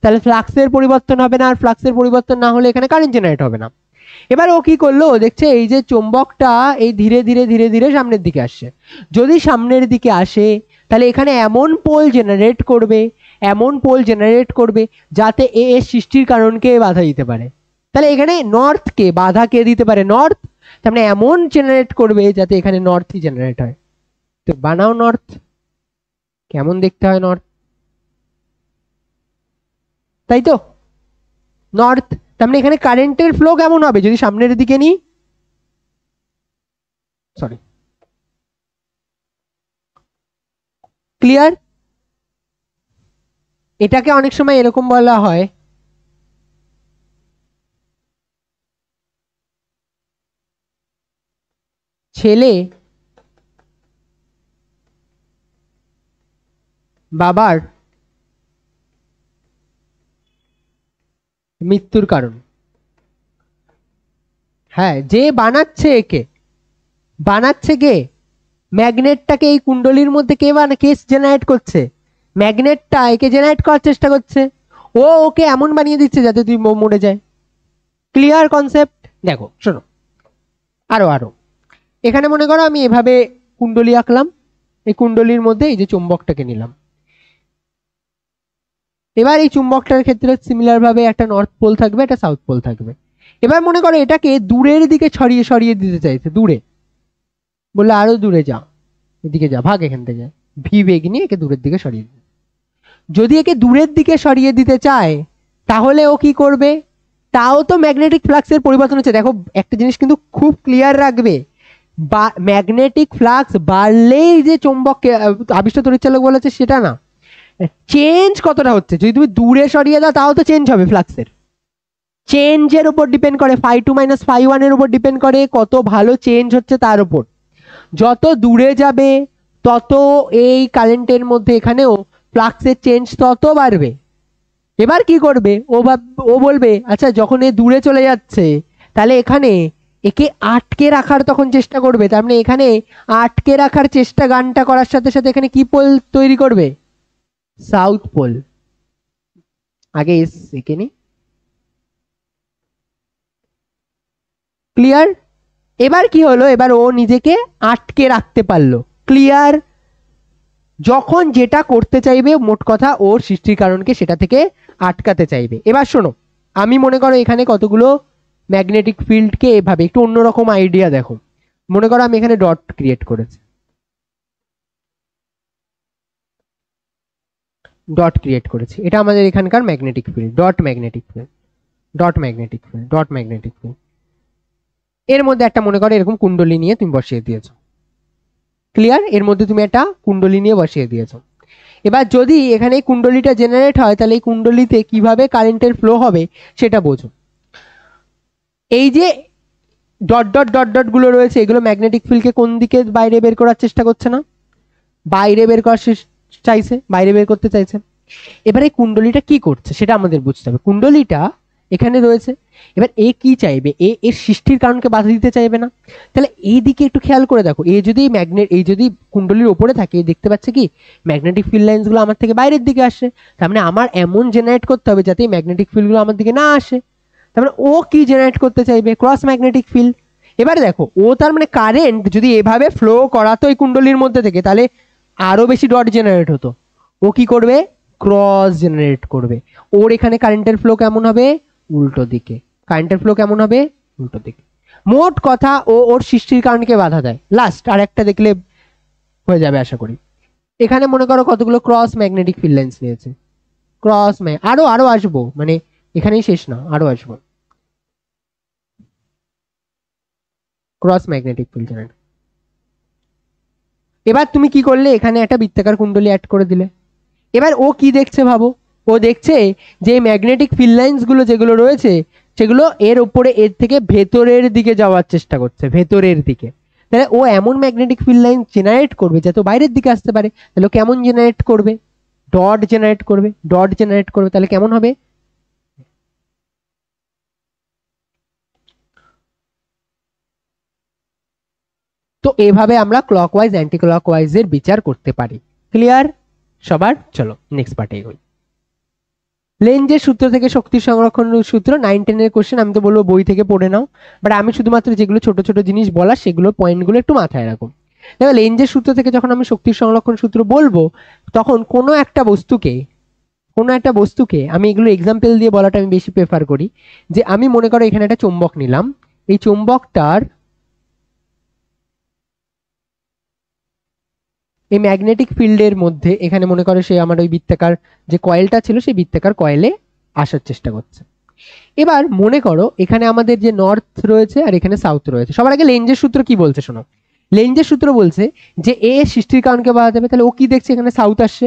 তাহলে ফ্লাক্সের পরিবর্তন হবে না, আর ফ্লাক্সের পরিবর্তন না হলে এখানে কারেন্ট জেনারেট হবে না। এবার ও কি করলো, ও দেখছে এই যে চুম্বকটা এই ধীরে ধীরে ধীরে ধীরে সামনের দিকে আসছে, যদি সামনের দিকে আসে তাহলে এখানে এমন পোল জেনারেট করবে, এমন পোল জেনারেট করবে যাতে এর সৃষ্টির কারণকে বাধা দিতে পারে। তাহলে এখানে নর্থকে বাধা কে দিতে পারে, নর্থ, তার মানে এমন জেনারেট করবে যাতে এখানে নর্থই জেনারেট হয়। তো বানাও নর্থ, কেমন দেখতে হয় নর্থ, তাই তো নর্থ, তার মানে এখানে কারেন্টের ফ্লো কেমন হবে যদি সামনের দিকে নিই, সরি ক্লিয়ার। এটাকে অনেক সময় এরকম বলা হয়, ছেলে বাবার মৃত্যুর কারণ। হ্যাঁ, যে বানাচ্ছে একে, বানাচ্ছে কে, ম্যাগনেটটাকে এই কুণ্ডলীর মধ্যে কে কে জেনারেট করছে, ম্যাগনেটটা একে জেনারেট করার চেষ্টা করছে, ও ওকে এমন বানিয়ে দিচ্ছে যাতে তুই মরে যায়। Clear concept. দেখো শোনো, আরো আরো এখানে মনে করো আমি এভাবে কুণ্ডলী আঁকলাম, এই কুণ্ডলীর মধ্যে এই যে চুম্বকটাকে নিলাম, এবার এই চুম্বকটার ক্ষেত্রে সিমিলার ভাবে একটা নর্থ পোল থাকবে, একটা সাউথ পোল থাকবে। এবার মনে করো এটাকে দূরের দিকে সরিয়ে সরিয়ে দিতে চাইছে, দূরে, বললে আরো দূরে যা, এদিকে যা, ভাগ এখান থেকে, ভি বেগ নিয়ে একে দূরের দিকে সরিয়ে দিতে। যদি একে দূরের দিকে সরিয়ে দিতে চায় তাহলে ও কি করবে, তাও তো ম্যাগনেটিক ফ্লাক্সের পরিবর্তন হচ্ছে। দেখো একটা জিনিস কিন্তু খুব ক্লিয়ার রাখবে, বা ম্যাগনেটিক ফ্লাক্স বাড়লেই যে চৌম্বক আবিষ্ট তড়িৎচালক বলেছে সেটা না, চেঞ্জ কতটা হচ্ছে, যদি তুমি দূরে সরিয়ে দাও তাও তো চেঞ্জ হবে, ফ্লাক্সের চেঞ্জের উপর ডিপেন্ড করে, φ2 - φ1 এর উপর ডিপেন্ড করে কত ভালো চেঞ্জ হচ্ছে তার উপর। যত দূরে যাবে তত এই কারেন্টের মধ্যে এখানেও ফ্লাক্সের চেঞ্জ তত বাড়বে। এবার কি করবে, ও বলবে আচ্ছা যখন এ দূরে চলে যাচ্ছে তাহলে এখানে একে আটকে রাখার তখন চেষ্টা করবে, তার মানে এখানে আটকে রাখার চেষ্টা গানটা করার সাথে সাথে এখানে কি পোল তৈরি করবে, সাউথ পোল। আগে এস এখানে ক্লিয়ার। এবার কি হলো, এবার ও নিজেকে আটকে রাখতে পারলো, ক্লিয়ার। যখন যেটা করতে চাইবে মোট কথা ওর সৃষ্টির কারণকে সেটা থেকে আটকাতে চাইবে। এবার শোনো, আমি মনে করো এখানে কতগুলো ম্যাগনেটিক ফিল্ডকে এভাবে একটু অন্যরকম আইডিয়া দেখো, মনে করো আমি এখানে ডট ক্রিয়েট করেছি, ডট ক্রিয়েট করেছি, এটা আমাদের এখানকার magnetic field, dot magnetic field, dot magnetic field, dot magnetic field. এর মধ্যে একটা মনে করো এরকম কুণ্ডলী নিয়ে তুমি বসিয়ে দিয়েছো, ক্লিয়ার, এর মধ্যে তুমি একটা কুণ্ডলী নিয়ে বসিয়ে দিয়েছো। এবার যদি এখানে এই কুণ্ডলীটা জেনারেট হয় তাহলে এই কুণ্ডলীতে কিভাবে কারেন্টের ফ্লো হবে সেটা বোঝো। এই যে ডট ডট ডট ডট গুলো রয়েছে এগুলো ম্যাগনেটিক ফিল্ডকে কোন দিকে বাইরে বের করার চেষ্টা করছে না, বাইরে বের করার চাইছে, বাইরে বের করতে চাইছে। এবারে কুণ্ডলীটা কি করছে সেটা আমাদের বুঝতে হবে, কুণ্ডলীটা এখানে রয়েছে, এবার এ কি চাইবে, এর সৃষ্টির কারণকে বাধা দিতে চাইবে না, তাহলে এই দিকে একটু খেয়াল করে দেখো, এই যদি কুণ্ডলীর উপরে থাকে দেখতে পাচ্ছে কি ম্যাগনেটিক ফিল্ড লাইন্স গুলো আমার থেকে বাইরের দিকে আসে, তার মানে আমার এমন জেনারেট করতে হবে যাতে ম্যাগনেটিক ফিল্ড গুলো আমার দিকে না আসে, তার মানে ও কি জেনারেট করতে চাইবে, ক্রস ম্যাগনেটিক ফিল্ড। এবারে দেখো ও তার মানে কারেন্ট যদি এভাবে ফ্লো করাতো এই কুণ্ডলীর মধ্যে থেকে তাহলে আরো বেশি ডট জেনারেট হতো, ও কি করবে, ক্রস জেনারেট করবে। ওর এখানে কারেন্টের ফ্লো কেমন হবে, উল্টো দিকে, কারেন্টের ফ্লো কেমন হবে, উল্টো দিকে। মোট কথা ও ওর সৃষ্টির কারণকে বাধা দেয়। লাস্ট আর একটা দেখলে হয়ে যাবে আশা করি। এখানে মনে করো কতগুলো ক্রস ম্যাগনেটিক ফিল্ড লাইন্স নিয়েছে, ক্রস আরো আরো আসবো, মানে এখানেই শেষ না, আরো আসবো, ক্রস ম্যাগনেটিক ফিল্ড জেনারেট। এবার তুমি কি করলে, এখানে একটা বৃত্তাকার কুণ্ডলী অ্যাড করে দিলে। এবার ও কি দেখছে ভাবো, ও দেখছে যে ম্যাগনেটিক ফিল্ড লাইন্স গুলো যেগুলো রয়েছে সেগুলো এর উপরে এর থেকে ভেতরের দিকে যাওয়ার চেষ্টা করছে, ভেতরের দিকে। তাহলে ও এমন ম্যাগনেটিক ফিল্ড লাইন জেনারেট করবে যাতে বাইরের দিকে আসতে পারে। তাহলে কেমন জেনারেট করবে, ডট জেনারেট করবে, ডট জেনারেট করবে, তাহলে কেমন হবে, তো এভাবে আমরা ক্লকওয়াইজ অ্যান্টি ক্লকওয়াইজের বিচার করতে পারি। ক্লিয়ার সবার? চলো নেক্সট পার্টে এগোই। লেঞ্জের সূত্র থেকে শক্তি সংরক্ষণ সূত্র 9-10 এর কোশ্চেন, আমি তো বলবো বই থেকে পড়ে নাও, বাট আমি শুধুমাত্র যেগুলো ছোট ছোট জিনিস বলা সেগুলো পয়েন্টগুলো একটু মাথায় রাখো। দেখো লেঞ্জের সূত্র থেকে যখন আমি শক্তি সংরক্ষণ সূত্র বলবো তখন কোনো একটা বস্তুকে আমি এগুলো এক্সাম্পল দিয়ে বলাটা আমি বেশি প্রেফার করি। যে আমি মনে করো এখানে একটা চুম্বক নিলাম, এই চুম্বকটার এই ম্যাগনেটিক ফিল্ডের মধ্যে এখানে মনে করো সে আমার ওই বৃত্তাকার যে কয়েলটা ছিল সেই বৃত্তাকার কয়েলে আসার চেষ্টা করছে। এবার মনে করো এখানে আমাদের যে নর্থ রয়েছে আর এখানে সাউথ রয়েছে। সবার আগে লেঞ্জের সূত্র কি বলছে শোনো। লেঞ্জের সূত্র বলছে যে এ সৃষ্টির কারণকে বাধা দেবে, তাহলে ও কি দেখছে এখানে সাউথ আসছে,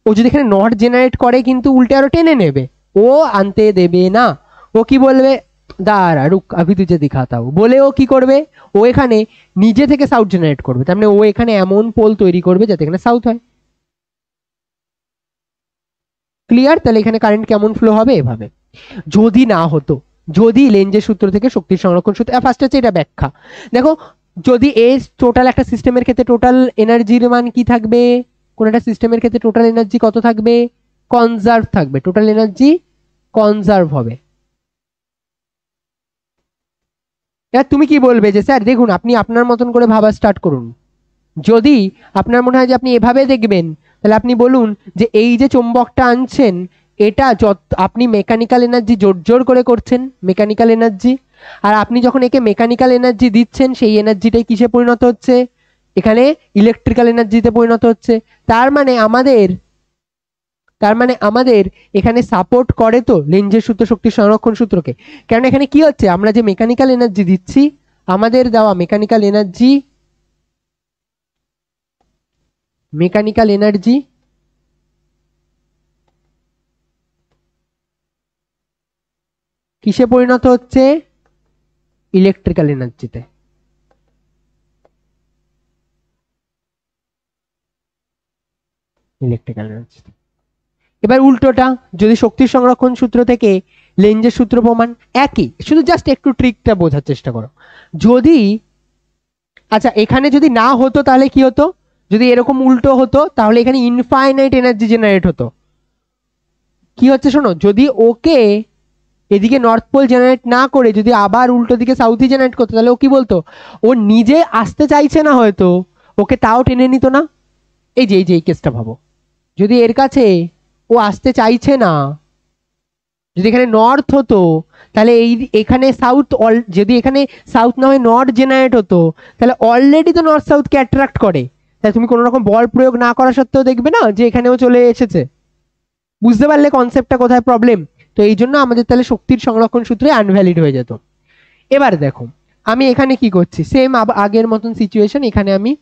ও যদি এখানে নর্থ জেনারেট করে কিন্তু উল্টে আরো টেনে নেবে, ও আনতে দেবে না। ও কি বলবে, দাঁড়া রুক আভি তুঝে দিখাতা হूं, বলে ও কি করবে, ও এখানে নিজে থেকে সাউথ জেনারেট করবে। তার মানে ও এখানে এমন পোল তৈরি করবে যাতে এখানে সাউথ হয়। ক্লিয়ার? তাহলে এখানে কারেন্ট কেমন ফ্লো হবে, এভাবে। যদি না হতো, যদি লেঞ্জের সূত্র থেকে শক্তির সংরক্ষণ সূত্র, ফার্স্ট হচ্ছে এটা ব্যাখ্যা। দেখো যদি এই টোটাল একটা সিস্টেমের ক্ষেত্রে টোটাল এনার্জির মান কি থাকবে, কোন একটা সিস্টেমের ক্ষেত্রে টোটাল এনার্জি কত থাকবে, কনজার্ভ থাকবে, টোটাল এনার্জি কনজার্ভ হবে। এবার তুমি কি বলবে যে স্যার দেখুন আপনি আপনার মতন করে ভাবা স্টার্ট করুন। যদি আপনার মনে হয় যে আপনি এভাবে দেখবেন তাহলে আপনি বলুন যে এই যে চুম্বকটা আনছেন এটা যত আপনি মেকানিক্যাল এনার্জি জোর জোর করে করছেন, মেকানিক্যাল এনার্জি, আর আপনি যখন একে মেকানিক্যাল এনার্জি দিচ্ছেন সেই এনার্জিটাই কিসে পরিণত হচ্ছে, এখানে ইলেকট্রিক্যাল এনার্জিতে পরিণত হচ্ছে। তার মানে আমাদের এখানে সাপোর্ট করে তো লেঞ্জের সূত্র শক্তি সংরক্ষণ সূত্রকে। কারণ এখানে কি হচ্ছে, আমরা যে মেকানিক্যাল এনার্জি দিচ্ছি, আমাদের দেওয়া মেকানিক্যাল এনার্জি কিসে পরিণত হচ্ছে, ইলেকট্রিক্যাল এনার্জিতে। এবার উল্টোটা, যদি শক্তির সংরক্ষণ সূত্র থেকে লেঞ্জের সূত্র প্রমাণ একই, শুধু জাস্ট একটু ট্রিকটা বোঝার চেষ্টা করো। যদি আচ্ছা এখানে যদি না হতো তাহলে কি হতো, যদি এরকম উল্টো হতো তাহলে এখানে ইনফাইনাইট এনার্জি জেনারেট হতো। কি হচ্ছে শোনো, যদি ওকে এদিকে নর্থ পোল জেনারেট না করে যদি আবার উল্টো দিকে সাউথই জেনারেট করতো তাহলে ও কি বলতো, ও নিজে আসতে চাইছে না হয়তো, ওকে তাও টেনে নিত না। এই যে এই কেসটা ভাবো, যদি এর কাছে ও আসতে চাইছে না, যদি এখানে নর্থ হতো তাহলে এখানে সাউথ, যদি এখানে সাউথ না হয়ে নর্থ জেনারেট হতো তাহলে অলরেডি তো নর্থ সাউথকে অ্যাট্রাক্ট করে, তাই তুমি কোনো রকম বল প্রয়োগ না করা সত্ত্বেও দেখবে না যে এখানেও চলে এসেছে। বুঝতে পারলে কনসেপ্টটা কোথায় প্রবলেম? তো এই জন্য আমাদের তাহলে শক্তির সংরক্ষণ সূত্রে আনভ্যালিড হয়ে যেত। এবার দেখো আমি এখানে কি করছি, সেম আগের মতন সিচুয়েশন, এখানে আমি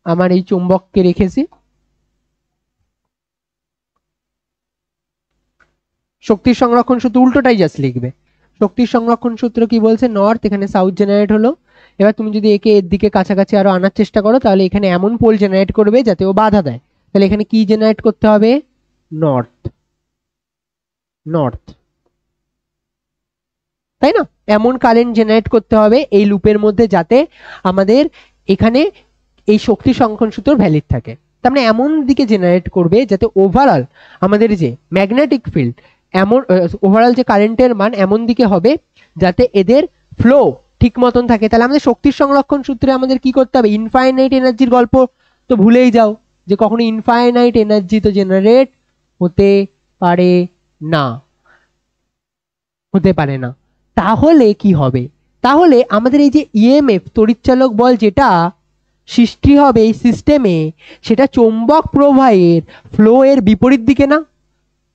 আমার এই চুম্বককে রেখেছি, শক্তির সংরক্ষণ সূত্র উল্টোটাই জাস্ট লিখবে। শক্তির সংরক্ষণ সূত্র কি বলছে, নর্থ এখানে সাউথ জেনারেট হলো। এবার তুমি যদি একে এর দিকে কাছাকাছি আরো আনার চেষ্টা করো তাহলে এখানে এমন পোল জেনারেট করবে যাতে ও বাধা দেয়। তাহলে এখানে কি জেনারেট করতে হবে, নর্থ, তাই না? এমন কারেন্ট জেনারেট করতে হবে এই লুপের মধ্যে যাতে আমাদের এখানে এই শক্তি সংরক্ষণ সূত্র ভ্যালিড থাকে। তার মানে এমন দিকে জেনারেট করবে যাতে ওভারঅল আমাদের যে ম্যাগনেটিক ফিল্ড, এমন ওভারঅল যে কারেন্টের মান এমন দিকে হবে যাতে এদের ফ্লো ঠিক মতন থাকে। তাহলে আমাদের শক্তির সংরক্ষণ সূত্রে আমাদের কি করতে হবে, ইনফাইনাইট এনার্জির গল্প তো ভুলেই যাও, যে কখনো ইনফাইনাইট এনার্জি তো জেনারেট হতে পারে না, তাহলে কি হবে, তাহলে আমাদের এই যে ইএমএফ তড়িৎচালক বল যেটা সৃষ্টি হবে এই সিস্টেমে, সেটা চৌম্বক প্রবাহের ফ্লো এর বিপরীত দিকে না,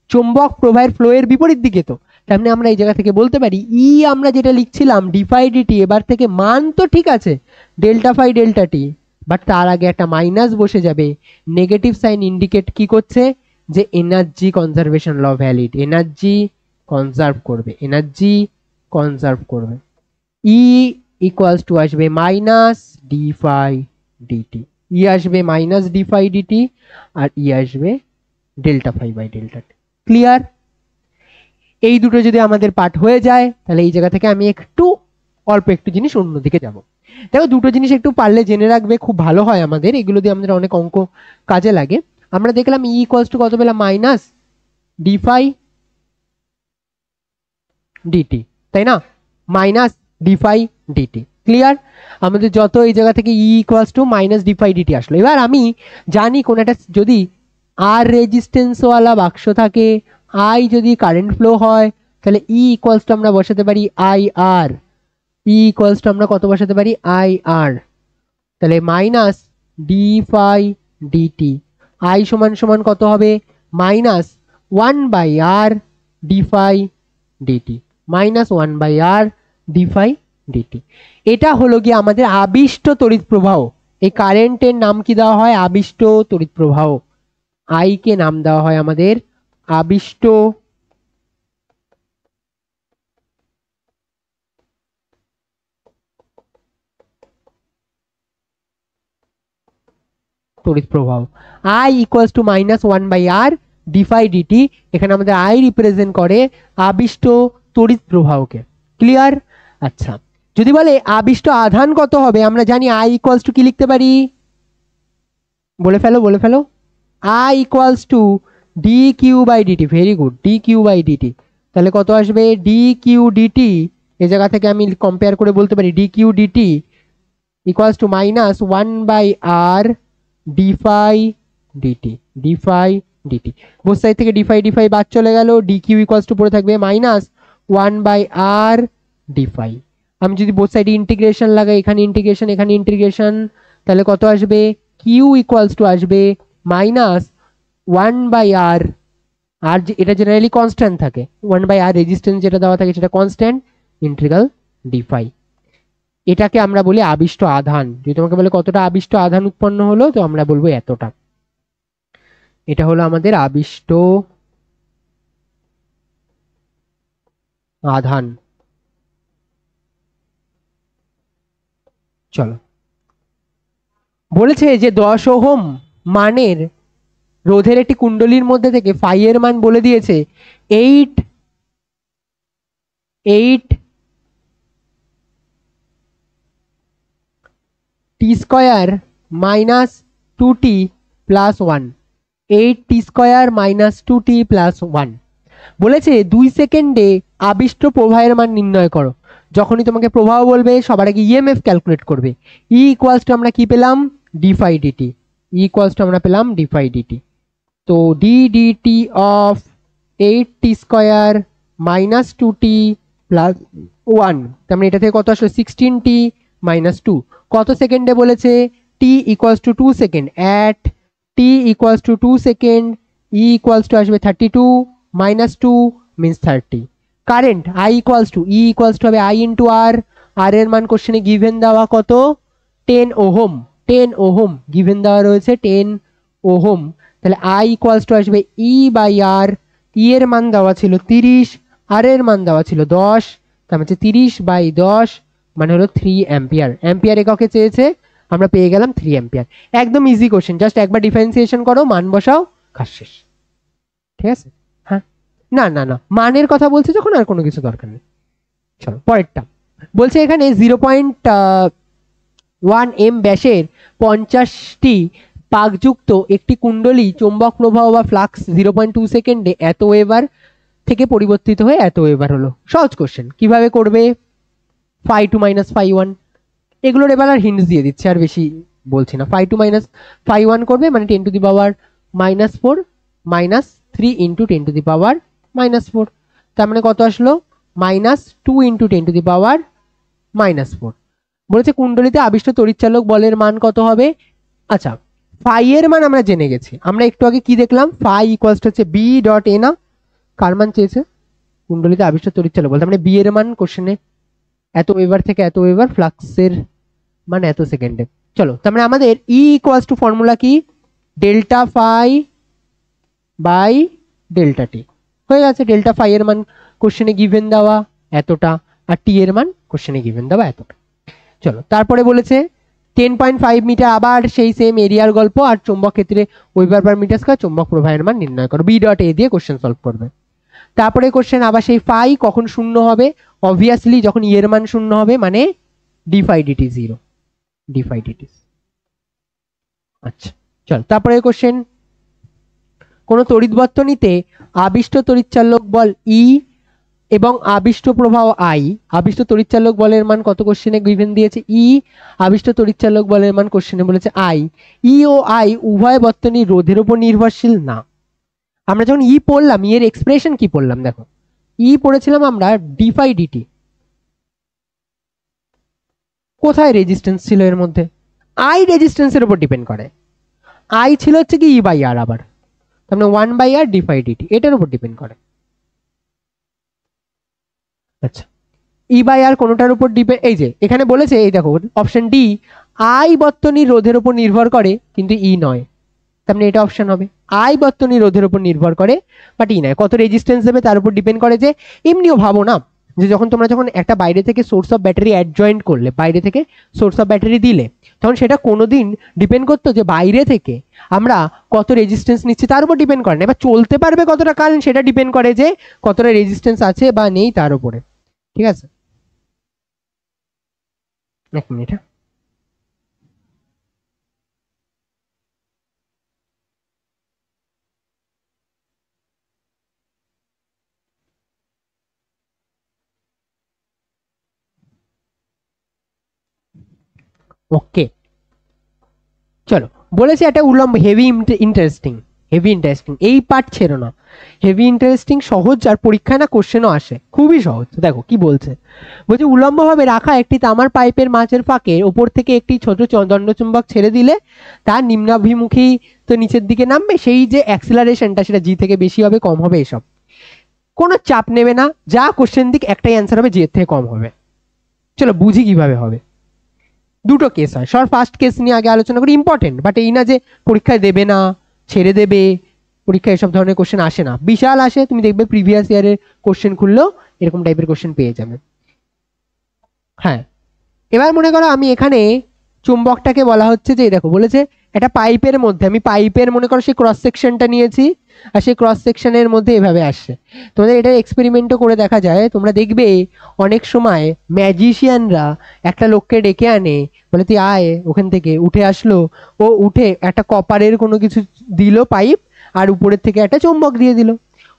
চৌম্বক প্রবাহের ফ্লো এর বিপরীত দিকে। তো তার মানে আমরা এই জায়গা থেকে বলতে পারি ই আমরা যেটা লিখছিলাম ডিফাই ডিটি, এবার থেকে মান তো ঠিক আছে delta phi delta T, but তার আগে একটা মাইনাস বসে যাবে, নেগেটিভ সাইন ইন্ডিকেট কি করছে, যে energy conservation law valid, energy conserve করবে। ই ইকুয়ালস টু আসবে minus D phi DT, E আসবে মাইনাস ডি ফাই ডিটি আর ই আসবে delta phi by delta T. Clear? এই দুটো যদি আমাদের পার্ট হয়ে যায় তাহলে এই জায়গা থেকে আমি একটু অল্প একটু জিনিস অন্যদিকে যাব। দেখো দুটো জিনিস একটু পারলে জেনে রাখবে, খুব ভালো হয় আমাদের, এগুলো দিয়ে আমাদের অনেক অঙ্ক কাজে লাগে। আমরা দেখলাম ই ইকুয়ালস টু কত পেলাম, মাইনাস ডি ফাই ডিটি, তাই না, minus D phi DT. Clear? আমাদের যত এই জায়গা থেকে E equals to minus D phi DT আসলো। এবার আমি জানি কোন একটা যদি আর রেজিস্ট্যান্সওয়ালা বাক্স থাকে, আই যদি কারেন্ট ফ্লো হয়, তাহলে ই ইকুয়ালস টু আমরা বসাতে পারি I R. E equals to আমরা কত বসাতে পারি, আই আর। তাহলে minus D phi DT, I সমান সমান কত হবে, minus 1/r D phi DT, minus 1/r D phi DT. এটা হলো গিয়ে আমাদের আবিষ্ট তড়িৎ প্রবাহ। এই কারেন্টের নাম কি দেওয়া হয়, আবিষ্ট তড়িৎ প্রবাহ। আই কে নাম দেওয়া হয় আমাদের আবিষ্ট তড়িৎ প্রবাহ। I equals to minus 1/r D phi DT. এখানে আমাদের আই রিপ্রেজেন্ট করে আবিষ্ট তড়িৎ প্রবাহকে। ক্লিয়ার? আচ্ছা, যদি বলে আবিষ্ট আধান কত হবে, আমরা জানি আই ইকুয়ালস টু কি লিখতে পারি, বলে ফেলো বলে ফেলো, I equals to D Q by DT. Very good, D Q by DT. তাহলে কত আসবে, ডি কিউ ডিটি, এই জায়গা থেকে আমি কম্পেয়ার করে বলতে পারি D Q DT equals to minus 1/r D phi DT, D phi DT. Both side থেকে ডি ফাই বাদ চলে গেল, ডি কিউ ইকুয়ালস টু পড়ে থাকবে মাইনাস 1/r ডি ফাই। আমি যদি বোথ সাইডে ইন্টিগ্রেশন লাগাই, এখানে ইন্টিগ্রেশন এখানে ইন্টিগ্রেশন, তাহলে কত আসবে, কিউ ইকুয়ালস টু আসবে মাইনাস 1/r, আর এটা জেনারেলি কনস্ট্যান্ট থাকে, 1/r রেজিস্ট্যান্স যেটা দেওয়া থাকে সেটা কনস্ট্যান্ট, ইন্টিগ্রাল ডি ফাই। এটাকে আমরা বলি আবিষ্ট আধান। যদি তোমাকে বলে কতটা আবিষ্ট আধান উৎপন্ন হলো, তো আমরা বলবো এতটা। এটা হলো আমাদের আবিষ্ট আধান। চলো, বলেছে যে 10 ওহম মানের রোধের একটি কুণ্ডলীর মধ্যে থেকে ফাই এর মান বলে দিয়েছে 8 T square minus 2t plus 1, 8t square minus 2t plus 1। বলেছে 2 সেকেন্ডে আবিষ্ট প্রবাহের মান নির্ণয় করো। যখনই তোমাকে প্রবাহ বলবে সবার আগে ইএমএফ ক্যালকুলেট করবে। ই ইকুয়ালস টু আমরা কি পেলাম, D phi DT. E equals to আমরা পেলাম ডি ফাই ডিটি। তো D DT of 8t square minus 2t plus 1, তার মানে এটা থেকে কত আসলো, 16t মাইনাস 2। কত সেকেন্ডে বলেছে, t equals to 2 second. At t equals to 2 second E equals to আসবে 32 minus 2 means 30। Current I equals two, E equals two হবে আই ইন্টু আর। আর এর মান কোশ্চেনে গিভেন দেওয়া কত, 10 ওহম। 10 ওহম গিভেন দেওয়া রয়েছে 10 ওহম। তাহলে আই ইকুয়ালস টু আসবে ই বাই আর। ই এর মান দেওয়া ছিল 30, আর এর মান দেওয়া ছিল 10, তার মানে 30/10 মানে হলো 3 অ্যাম্পিয়ার। অ্যাম্পিয়ার এককে চেয়েছে, আমরা পেয়ে গেলাম 3 অ্যাম্পিয়ার। একদম ইজি কোশ্চেন, জাস্ট একবার ডিফারেন্সিয়েশন করো, মান বসাও, কাজ শেষ। ঠিক আছে? হ্যাঁ, না না না, মানের কথা বলছি যখন, আর কোনো কিছু দরকার নেই। চলো পরেরটা। বলছে এখানে 0.1 এম ব্যাসের 50টি পাকযুক্ত একটি কুণ্ডলী চৌম্বক প্রবাহ বা ফ্লাক্স 0.2 সেকেন্ডে এত ওয়েবার থেকে পরিবর্তিত হয়ে এত ওয়েবার হলো। সহজ কোশ্চেন, কিভাবে করবে, phi two minus phi one, এগুলোর এবার আর হিন্টস দিয়ে দিচ্ছে, আর বেশি বলছি না। Phi two minus phi one করবে মানে 10 to the power minus 4 minus 3 into 10 to the power minus 4, তার মানে কত আসলো, minus 2 into 10 to the power minus 4। বলেছে কুণ্ডলীতে আবিষ্ট তড়িৎচালক বলের মান কত হবে। আচ্ছা, ফাই এর মান আমরা জেনে গেছি, আমরা একটু আগে কি দেখলাম, ফাই ইকুয়ালস টু হচ্ছে বি ডট এ। না, কার মান চেয়েছে, কুণ্ডলীতে আবিষ্ট তড়িৎচালক বলতে মানে বি এর মান কোশ্চেনে এত ওয়েবার থেকে এত ওয়েবার, ফ্লাক্সের মান এত সেকেন্ডে। চলো, তার মানে আমাদের ই ইকুয়ালস টু ফর্মুলা কি, ডেল্টা ফাই বাই ডেল্টা টি। হয়ে গেছে, ডেল্টা ফাই এর মান কোশ্চেনে গিভেন দেওয়া এতটা, আর টি এর মান কোশ্চেনে গিভেন দেওয়া এতটা। চলো, তারপরে বলেছে 10.5 মিটার, আবার সেই সেম এরিয়ার গল্প, আর চুম্বক ক্ষেত্রে ওয়েবার পার মিটার স্কয়ার চুম্বক প্রবাহের মান নির্ণয় করো। বি ডট এ দিয়ে কোশ্চেন সলভ করবে। তারপরে কোশ্চেন আবার সেই ফাই কখন শূন্য হবে, অবভিয়াসলি যখন ই এর মান শূন্য হবে, মানে D phi DT 0। D phi DT. আচ্ছা চল তারপরে কোশ্চেন, কোন তড়িৎ বর্তনীতে আবিষ্ট তড়িৎচালক বল ই এবং আবিষ্ট প্রবাহ আই, আবিষ্ট তড়িৎচালক বলের মান কত কোশ্চেনে গিভেন দিয়েছে ই, আবিষ্ট তড়িৎচালক বলের মান কোশ্চেনে বলেছে আই। ই ও আই উভয় বর্তনী রোধের উপর নির্ভরশীল না। আমরা যখন ই পড়লাম, ই এর এক্সপ্রেশন কি পড়লাম দেখো, ই পড়েছিলাম আমরা ডিফাই ডিটি, কোথায় রেজিস্ট্যান্স ছিল এর মধ্যে, আই রেজিস্ট্যান্সের উপর ডিপেন্ড করে, আই ছিল হচ্ছে কি ই বাই আর, আবার তার মানে 1/r ডিফাই ডিটি এটার উপর ডিপেন্ড করে। আচ্ছা ই বাই আর কোনোটার উপর ডিপেন্ড, এই যে এখানে বলেছে এই দেখো অপশন ডি, আই বর্তনী রোধের উপর নির্ভর করে কিন্তু ই নয়, তার মানে এটা অপশন হবে আই বর্তনী রোধের উপর নির্ভর করে বাট ই নয়। কত রেজিস্ট্যান্স দেবে তার উপর ডিপেন্ড করে। যে এমনিও ভাবো না যে যখন তোমরা যখন একটা বাইরে থেকে সোর্স অফ ব্যাটারি অ্যাডজয়েন্ট করলে, বাইরে থেকে সোর্স অফ ব্যাটারি দিলে, তখন সেটা কোনোদিন ডিপেন্ড করতো যে বাইরে থেকে আমরা কত রেজিস্ট্যান্স নিচ্ছি তার উপর ডিপেন্ড করে না। এবার চলতে পারবে কতটা কারেন্ট সেটা ডিপেন্ড করে যে কতটা রেজিস্ট্যান্স আছে বা নেই তার উপরে। ঠিক আছে, এক মিনিট। ওকে চলো, বলেছি একটা উলম্ব হেভি ইন্টারেস্টিং, হেভি ইন্টারেস্টিং এই পার্ট ছেড়ো না, হেভি ইন্টারেস্টিং সহজ আর পরীক্ষায় না কোশ্চেনও আসে, খুবই সহজ। দেখো কি বলছে, বলছে উলম্বভাবে রাখা একটি তামার পাইপের মাঝের ফাঁকে ওপর থেকে একটি ছোট দণ্ডচুম্বক ছেড়ে দিলে তার নিম্নাভিমুখী তো নিচের দিকে নামবে, সেই যে অ্যাক্সিলারেশনটা সেটা জি থেকে বেশি হবে কম হবে এসব কোনো চাপ নেবে না, যা কোশ্চেন দিক একটাই অ্যান্সার হবে জি এর থেকে কম হবে। চলো বুঝি কিভাবে হবে। দুটো কেস হয়, সর ফার্স্ট কেস নিয়ে আগে আলোচনা করি, ইম্পর্টেন্ট বাট এই না যে পরীক্ষায় দেবে না, ছেড়ে দেবে, পরীক্ষায় এসব ধরনের কোশ্চেন আসে না, বিশাল আসে, তুমি দেখবে প্রিভিয়াস ইয়ারের কোশ্চেন খুললেও এরকম টাইপের কোশ্চেন পেয়ে যাবে। হ্যাঁ এবার মনে করো আমি এখানে চুম্বকটাকে বলা হচ্ছে যে দেখো বলেছে একটা পাইপের মধ্যে, আমি পাইপের মনে করো সেই ক্রস সেকশনটা নিয়েছি আর সেই ক্রস সেকশনের মধ্যে এভাবে আসছে। তোমাদের এটা এক্সপেরিমেন্টও করে দেখা যায়, তোমরা দেখবে অনেক সময় ম্যাজিশিয়ানরা একটা লোককে ডেকে আনে, বলে তুই আয় ওখান থেকে, উঠে আসলো, ও উঠে একটা কপারের কোনো কিছু দিল পাইপ আর উপরের থেকে একটা চুম্বক দিয়ে দিল।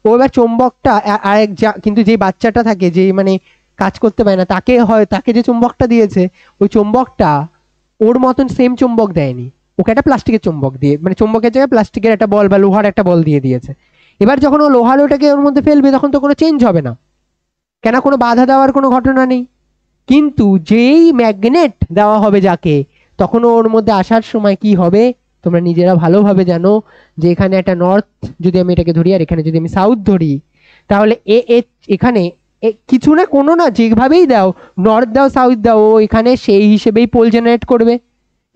ও এবার চুম্বকটা আরেক কিন্তু যে বাচ্চাটা থাকে যে মানে কাজ করতে পারে না, তাকে হয় তাকে যে চুম্বকটা দিয়েছে ওই চুম্বকটা ওর মতন সেম চুম্বক দেয়নি, ওকে একটা প্লাস্টিকের চুম্বক দিয়ে, মানে চুম্বকের জায়গায় প্লাস্টিকের একটা বল বা লোহার একটা বল দিয়ে দিয়েছে। এবার যখন ও লোহার ওটাকে ওর মধ্যে ফেলবে তখন তো কোনো চেঞ্জ হবে না, কেন কোনো বাধা দেওয়ার কোনো ঘটনা নেই। কিন্তু যেই ম্যাগনেট দেওয়া হবে যাকে, তখন ওর মধ্যে আসার সময় কি হবে তোমরা নিজেরা ভালোভাবে জানো, যে এখানে একটা নর্থ যদি আমি এটাকে ধরি আর এখানে যদি আমি সাউথ ধরি, তাহলে এখানে কিছু না কোনো না যেভাবেই দাও, নর্থ দাও সাউথ দাও, ও এখানে সেই হিসেবেই পোল জেনারেট করবে।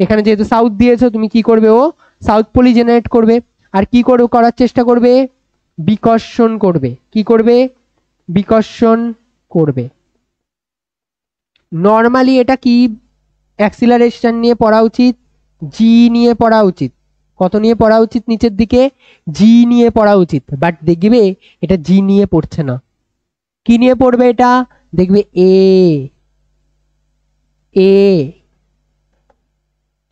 এখানে যেহেতু সাউথ দিয়েছো তুমি কি করবে, ও সাউথ পোলই জেনারেট করবে। আর কি করবে, করার চেষ্টা করবে, বিকর্ষণ করবে। কি করবে, বিকর্ষণ করবে। নর্মালি এটা কি অ্যাক্সিলারেশন নিয়ে পড়া উচিত, জি নিয়ে পড়া উচিত। কত নিয়ে পড়া উচিত, নিচের দিকে জি নিয়ে পড়া উচিত, বাট দেখবে এটা জি নিয়ে পড়ছে না, কি নিয়ে পড়বে এটা, দেখবে এ এ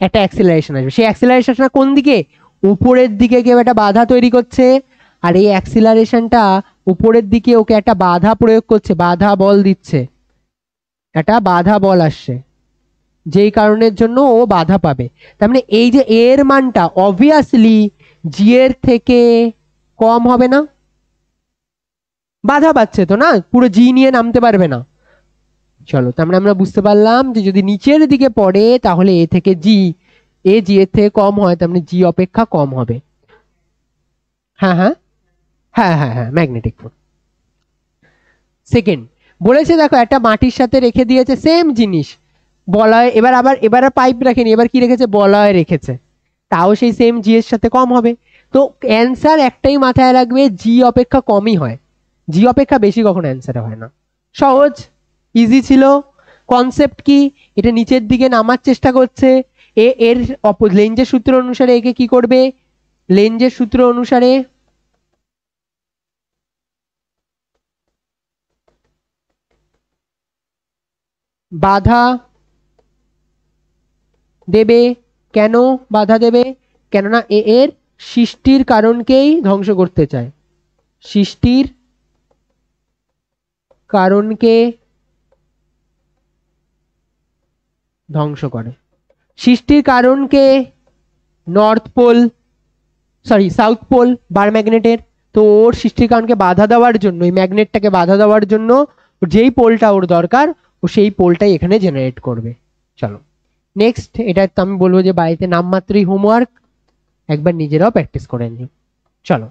একটা অ্যাক্সিলারেশন আসবে, সেই অ্যাক্সিলারেশনটা কোন দিকে, উপরের দিকে কেউ একটা বাধা তৈরি করছে, আর এই অ্যাক্সিলারেশনটা উপরের দিকে ওকে একটা বাধা প্রয়োগ করছে, বাধা বল দিচ্ছে, একটা বাধা বল আসছে যেই কারণের জন্য ও বাধা পাবে। তার মানে এই যে এর মানটা অবভিয়াসলি জি এর থেকে কম হবে না, বাধা পাচ্ছে তো না, পুরো জি নিয়ে নামতে পারবে না। চলো তার মানে আমরা বুঝতে পারলাম যে যদি নিচের দিকে পড়ে তাহলে এ থেকে জি, এ জি এর থেকে কম হয় তার মানে জি অপেক্ষা কম হবে। হ্যাঁ হ্যাঁ হ্যাঁ হ্যাঁ হ্যাঁ ম্যাগনেটিক ফোর্স। সেকেন্ড বলেছে দেখো একটা মাটির সাথে রেখে দিয়েছে সেম জিনিস, বলয়, এবার আবার এবার পাইপ রাখেনি, এবার কি রেখেছে, বলয় রেখেছে, তাও সেই সেম জি এর সাথে কম হবে। তো অ্যান্সার একটাই মাথায় রাখবে, জি অপেক্ষা কমই হয়, জি অপেক্ষা বেশি কখনো অ্যান্সারে হয় না। সহজ, ইজি ছিল। কনসেপ্ট কি, এটা নিচের দিকে নামার চেষ্টা করছে, এর লেঞ্জের সূত্র অনুসারে একে কি করবে, লেঞ্জের সূত্র অনুসারে বাধা দেবে। কেন বাধা দেবে? কেননা এ এর সৃষ্টির কারণকেই ধ্বংস করতে চায়, সৃষ্টির কারণকে ধ্বংস করে। সৃষ্টির কারণকে north pole, sorry south pole bar ম্যাগনেটের, তো ওর সৃষ্টির কারণকে বাধা দেওয়ার জন্য, এই ম্যাগনেটটাকে বাধা দেওয়ার জন্য যেই পোলটা ওর দরকার ও সেই পোলটাই এখানে জেনারেট করবে। চলো নেক্সট, এটা তো আমি বলবো যে বাড়িতে নামমাত্রই হোমওয়ার্ক, একবার নিজেরাও প্র্যাকটিস করে নিও। চলো,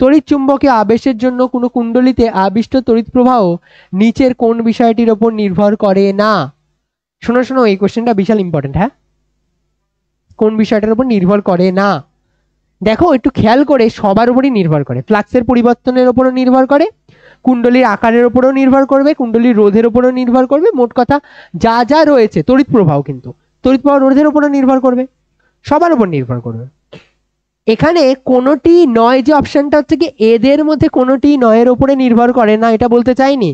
তড়িৎ চুম্বকীয় আবেশের জন্য কোনো কুণ্ডলিতে আবিষ্ট তড়িৎ প্রবাহ নিচের কোন বিষয়টির ওপর নির্ভর করে না? শোনো শোনো, এই কোশ্চেনটা বিশাল ইম্পর্টেন্ট। হ্যাঁ, কোন বিষয়টার উপর নির্ভর করে না? দেখো একটু খেয়াল করে, সবার উপরই নির্ভর করে। ফ্লাক্সের পরিবর্তনের উপরও নির্ভর করে, কুণ্ডলীর আকারের উপরও নির্ভর করবে, কুণ্ডলীর রোধের উপরও নির্ভর করবে, মোট কথা যা যা রয়েছে, তড়িৎ প্রবাহ, কিন্তু তড়িৎ প্রবাহ রোধের উপরও নির্ভর করবে, সবার উপর নির্ভর করবে। এখানে কোনোটি নয়, যে অপশনটা হচ্ছে কি এদের মধ্যে কোনোটি নয়ের উপরে নির্ভর করে না, এটা বলতে চাইনি,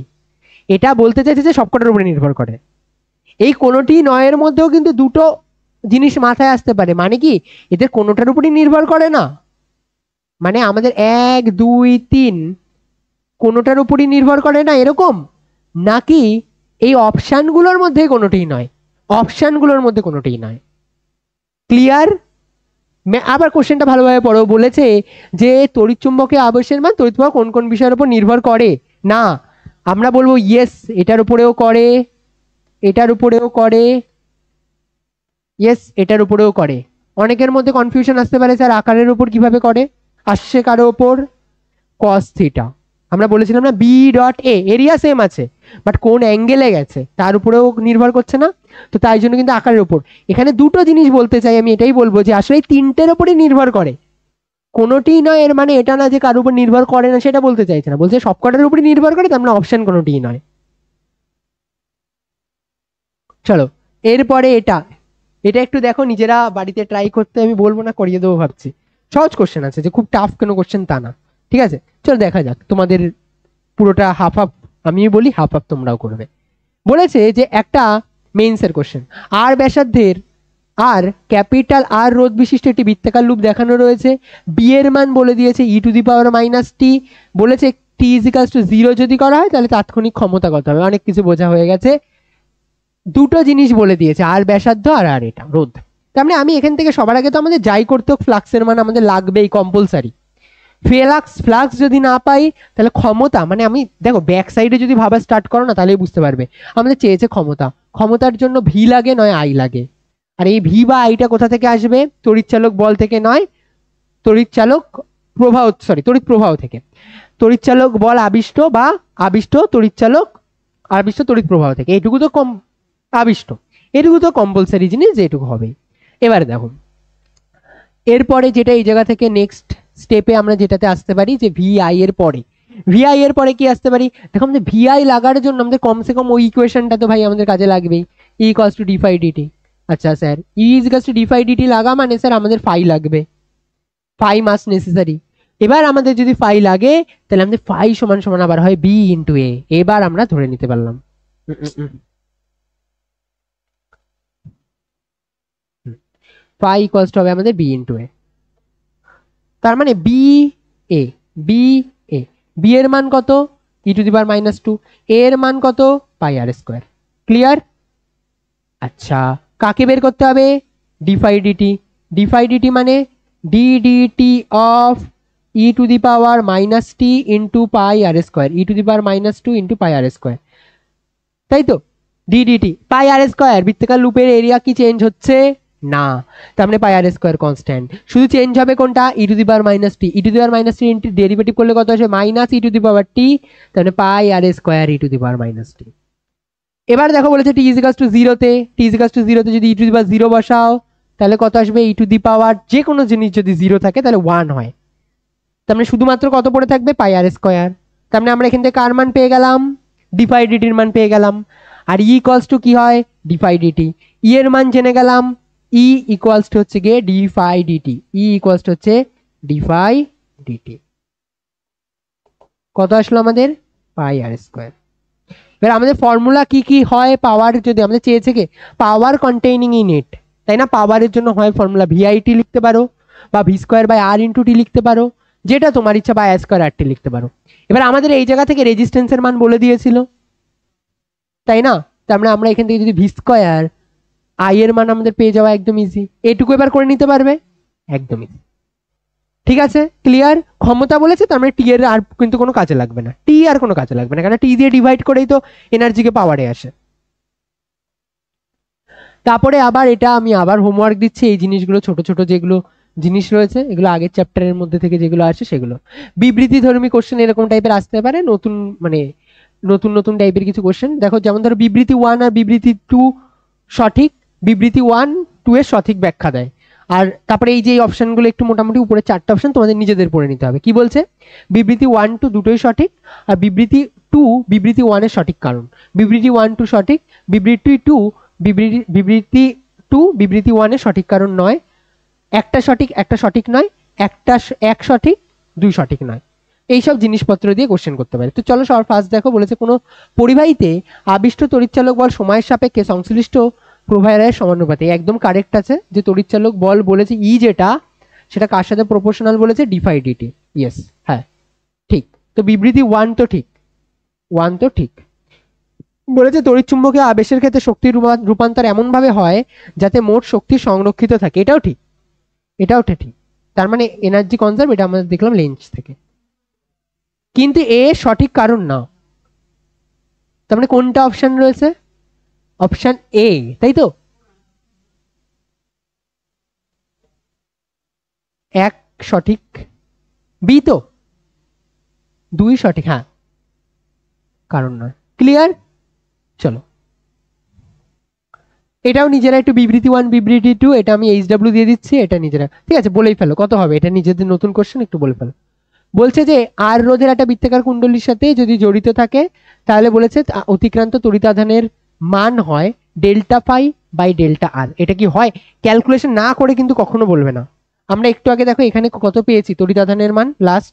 এটা বলতে চাইছে যে সবকটার উপরে নির্ভর করে। এই কোনোটি নয়ের মধ্যেও কিন্তু দুটো জিনিস মাথায় আসতে পারে, মানে কি এদের কোনোটার উপরই নির্ভর করে না, মানে আমাদের 1 2 3 কোনোটার উপরই নির্ভর করে না এরকম, নাকি এই অপশনগুলোর মধ্যে কোনোটিই নয়, অপশনগুলোর মধ্যে কোনোটিই নয়। ক্লিয়ার? আবার কোশ্চেনটা ভালোভাবে পড়ো। বলেছে যে তড়িৎচুম্বকীয় আবেশের মান তড়িৎ প্রবাহ কোন কোন বিষয়ের উপর নির্ভর করে না? আমরা বলবো ইয়েস, এটার উপরেও করে, এটার উপরেও করে, ইয়েস এটার উপরেও করে। অনেকের মধ্যে কনফিউশন আসতে পারে স্যার আকারের উপর কিভাবে করে, আসছে কারো উপর? Cos theta. আমরা বলেছিলাম না B dot A, area same আছে বাট কোন অ্যাঙ্গেলে গেছে তার উপরেও নির্ভর করছে না, তো তাই জন্য কিন্তু আকারের উপর। এখানে দুটো জিনিস বলতে চাই আমি, এটাই বলবো যে আসলে এই তিনটের উপরই নির্ভর করে, কোনোটিই নয়। এর মানে এটা না যে কারোর উপর নির্ভর করে না, সেটা বলতে চাইছে না, বলছে সবকটার উপরই নির্ভর করে, তার মানে অপশন কোনোটিই নয়। চলো এরপরে এটা, এটা একটু দেখো নিজেরা বাড়িতে ট্রাই করতে, আমি বলবো না, করিয়ে দেবো ভাবছি। সহজ কোশ্চেন আছে, যে খুব টাফ কোনো কোশ্চেন তা না, ঠিক আছে? চলো দেখা যাক, তোমাদের পুরোটা হাফ হাফ আমি বলি, হাফ হাফ তোমরাও করবে। বলেছে যে একটা মেইনসের কোশ্চেন, আর ব্যাসার্ধের আর ক্যাপিটাল আর রোধ বিশিষ্ট একটি বৃত্তাকার লুপ দেখানো রয়েছে, বি এর মান বলে দিয়েছে e⁻⁻t, বলেছে t = 0 যদি করা হয় তাহলে তাৎক্ষণিক ক্ষমতা কত হবে। অনেক কিছু বোঝা হয়ে গেছে, দুটো জিনিস বলে দিয়েছে, আর ব্যাসার্ধ আর আর এটা রোধ। তার মানে আমি এখান থেকে সবার আগে তো আমাদের যাই করতে হোক ফ্লাক্সের মান আমাদের লাগবেই, কম্পালসারি। ফ্লাক্স যদি না পাই তাহলে ক্ষমতা, মানে আমি দেখো ব্যাক সাইডে যদি ভাবা স্টার্ট করো না তাহলেই বুঝতে পারবে আমাদের চেয়েছে ক্ষমতা, ক্ষমতার জন্য ভি লাগে নয় আই লাগে। আর এই ভি বা আইটা কোথা থেকে আসবে? তড়িৎচালক বল থেকে নয়, তড়িৎচালক প্রবাহ, সরি তড়িৎ প্রবাহ থেকে। তড়িৎচালক বল আবিষ্ট বা আবিষ্ট তড়িৎচালক, আবিষ্ট তড়িৎ প্রবাহ থেকে, এইটুকু তো কম আবিষ্ট, এটুকু তো কম্পালসারি জিনিস যে এটুকু হবেই। এবারে দেখো এরপরে যেটা এই জায়গা থেকে নেক্সট স্টেপে আমরা যেটাতে আসতে পারি, যে ভিআই এর পরে, ভিআই এর পরে কি আসতে পারি? দেখো আমাদের ভিআই লাগার জন্য আমাদের কমসে কম ওই ইকুয়েশনটা তো ভাই আমাদের কাজে লাগবেই, E equals to D phi DT. আচ্ছা sir, E equals to D phi DT লাগা মানে স্যার আমাদের ফাই লাগবে, ফাই মাস্ট নেসেসারি। এবার আমাদের যদি ফাই লাগে তাহলে আমাদের ফাই সমান সমান আবার হয় বি ইন্টু এ। এবার আমরা ধরে নিতে পারলাম ফাই ইকুয়ালস টু হবে আমাদের বি ইন্টু এ। তার মানে B A, B A, B এর মান কত? e⁻², এর মান কত? Pi R square. ক্লিয়ার? আচ্ছা কাকে বের করতে হবে? D phi DT. ডিফাই ডিটি মানে D DT of e⁻⁻t into pi R square, e⁻² into pi R square, তাই তো? D DT pi R square, বৃত্তাকার লুপের এরিয়া কি চেঞ্জ হচ্ছে না, তার মানে পাই আর স্কোয়ার কনস্ট্যান্ট, শুধু চেঞ্জ হবে কোনটা? e⁻⁻t, e⁻⁻t ইনটু ডেরিভেটিভ করলে কত আসে? মাইনাস e⁻t, তার মানে পাই আর স্কোয়ার e⁻⁻t। এবার দেখো বলেছে t = 0 তে, t = 0 তে যদি e⁻0 বসাও তাহলে কত আসবে? e⁻, যে কোনো জিনিস যদি 0 থাকে তাহলে 1 হয়, তার মানে শুধুমাত্র কত পড়ে থাকবে? পাই আর স্কোয়ার। তার মানে আমরা এখান থেকে কার মান পেয়ে গেলাম? ডিফাই ডিটির মান পেয়ে গেলাম। আর ই ইকুয়ালস টু কি হয়? Defy DT. ই এর মান জেনে গেলাম, ই ইকুয়ালস টু হচ্ছে গিয়ে D phi DT, E equals to হচ্ছে ডিফাই ডিটি। কত আসলো আমাদের? Pi R square. এবার আমাদের ফর্মুলা কি কি হয়? পাওয়ার যদি আমাদের চেয়েছে কি পাওয়ার কন্টেইনিং ইন ইট, তাই না? পাওয়ারের জন্য হয় ফর্মুলা ভিআইটি লিখতে পারো বা V square by R into T লিখতে পারো, যেটা তোমার ইচ্ছা, বা আর স্কোয়ার আর টি লিখতে পারো। এবার আমাদের এই জায়গা থেকে রেজিস্ট্যান্সের মান বলে দিয়েছিল, তাই না? তার মানে আমরা এখান থেকে যদি ভি স্কোয়ার আই এর মান আমাদের পেয়ে যাওয়া একদম ইজি, এটুকু এবার করে নিতে পারবে একদম ইজি। ঠিক আছে, ক্লিয়ার? ক্ষমতা বলেছে, তার মানে টি এর আর কিন্তু কোনো কাজে লাগবে না, টি আর কোনো কাজে লাগবে না, কারণ টি দিয়ে ডিভাইড করেই তো এনার্জিকে পাওয়ারে আসে। তারপরে আবার এটা আমি আবার হোমওয়ার্ক দিচ্ছি, এই জিনিসগুলো ছোট ছোট যেগুলো জিনিস রয়েছে এগুলো আগের চ্যাপ্টারের মধ্যে থেকে যেগুলো আসে সেগুলো। বিবৃতি ধর্মী কোশ্চেন এরকম টাইপের আসতে পারে, নতুন মানে নতুন নতুন টাইপের কিছু কোশ্চেন। দেখো যেমন ধরো বিবৃতি 1 আর বিবৃতি 2 সঠিক, বিবৃতি 1-2 এর সঠিক ব্যাখ্যা দেয়। আর তারপরে এই যে অপশনগুলো একটু মোটামুটি উপরে 4টা অপশন তোমাদের নিজেদের পড়ে নিতে হবে। কি বলছে? বিবৃতি 1-2 দুটোই সঠিক, আর বিবৃতি 2 বিবৃতি 1 এর সঠিক কারণ, বিবৃতি 1-2 সঠিক, বিবৃতি 2 বিবৃতি 2 বিবৃতি 1 এর সঠিক কারণ নয়, একটা সঠিক একটা সঠিক নয়, এক সঠিক 2 সঠিক নয়, এইসব জিনিসপত্র দিয়ে কোশ্চেন করতে পারে। তো চলো সবার ফার্স্ট দেখো, বলেছে কোনো পরিবাহীতে আবিষ্ট তড়িৎচালক বল সময়ের সাপেক্ষে সংশ্লিষ্ট প্রবাহের সমানুপাতে। একদম কারেক্ট আছে, যে তড়িৎচালক বল বলেছে ই যেটা, সেটা কার সাথে প্রপোর্শনাল বলেছে? Defy DT. ইয়েস, হ্যাঁ ঠিক। তো বিবৃতি 1 তো ঠিক, 1 তো ঠিক। বলেছে তড়িৎচুম্বকীয় আবেশের ক্ষেত্রে শক্তির রূপান্তর এমন ভাবে হয় যাতে মোট শক্তি সংরক্ষিত থাকে, এটাও ঠিক, এটাও ঠিক। তার মানে এনার্জি কনজার্ভ, এটা আমরা দেখলাম লেন্স থেকে। কিন্তু এ সঠিক কারণ না, তার মানে কোনটা অপশন রয়েছে? অপশন এ, তাই তো? এক সঠিক, বি তো 2 সঠিক, হ্যাঁ কারণ নয়। ক্লিয়ার? চলো এটাও নিজেরা একটু বিবৃতি 1 বিবৃতি 2 এটা আমি এইচডব্লিউ দিয়ে দিচ্ছি, এটা নিজেরা ঠিক আছে বলেই ফেলো, কত হবে এটা নিজেদের নতুন কোশ্চেন, একটু বলে ফেলো। বলছে যে আর রোধের একটা বৃত্তাকার কুণ্ডলীর সাথে যদি জড়িত থাকে, তাহলে বলেছে অতিক্রান্ত তড়িতাধানের মান হয় ডেল্টা ফাই বাই ডেল্টা আর। এটা কি হয়? ক্যালকুলেশন না করে কিন্তু কখনো বলবে না। আমরা একটু আগে দেখো এখানে কত পেয়েছি তড়িতাধানের মান লাস্ট,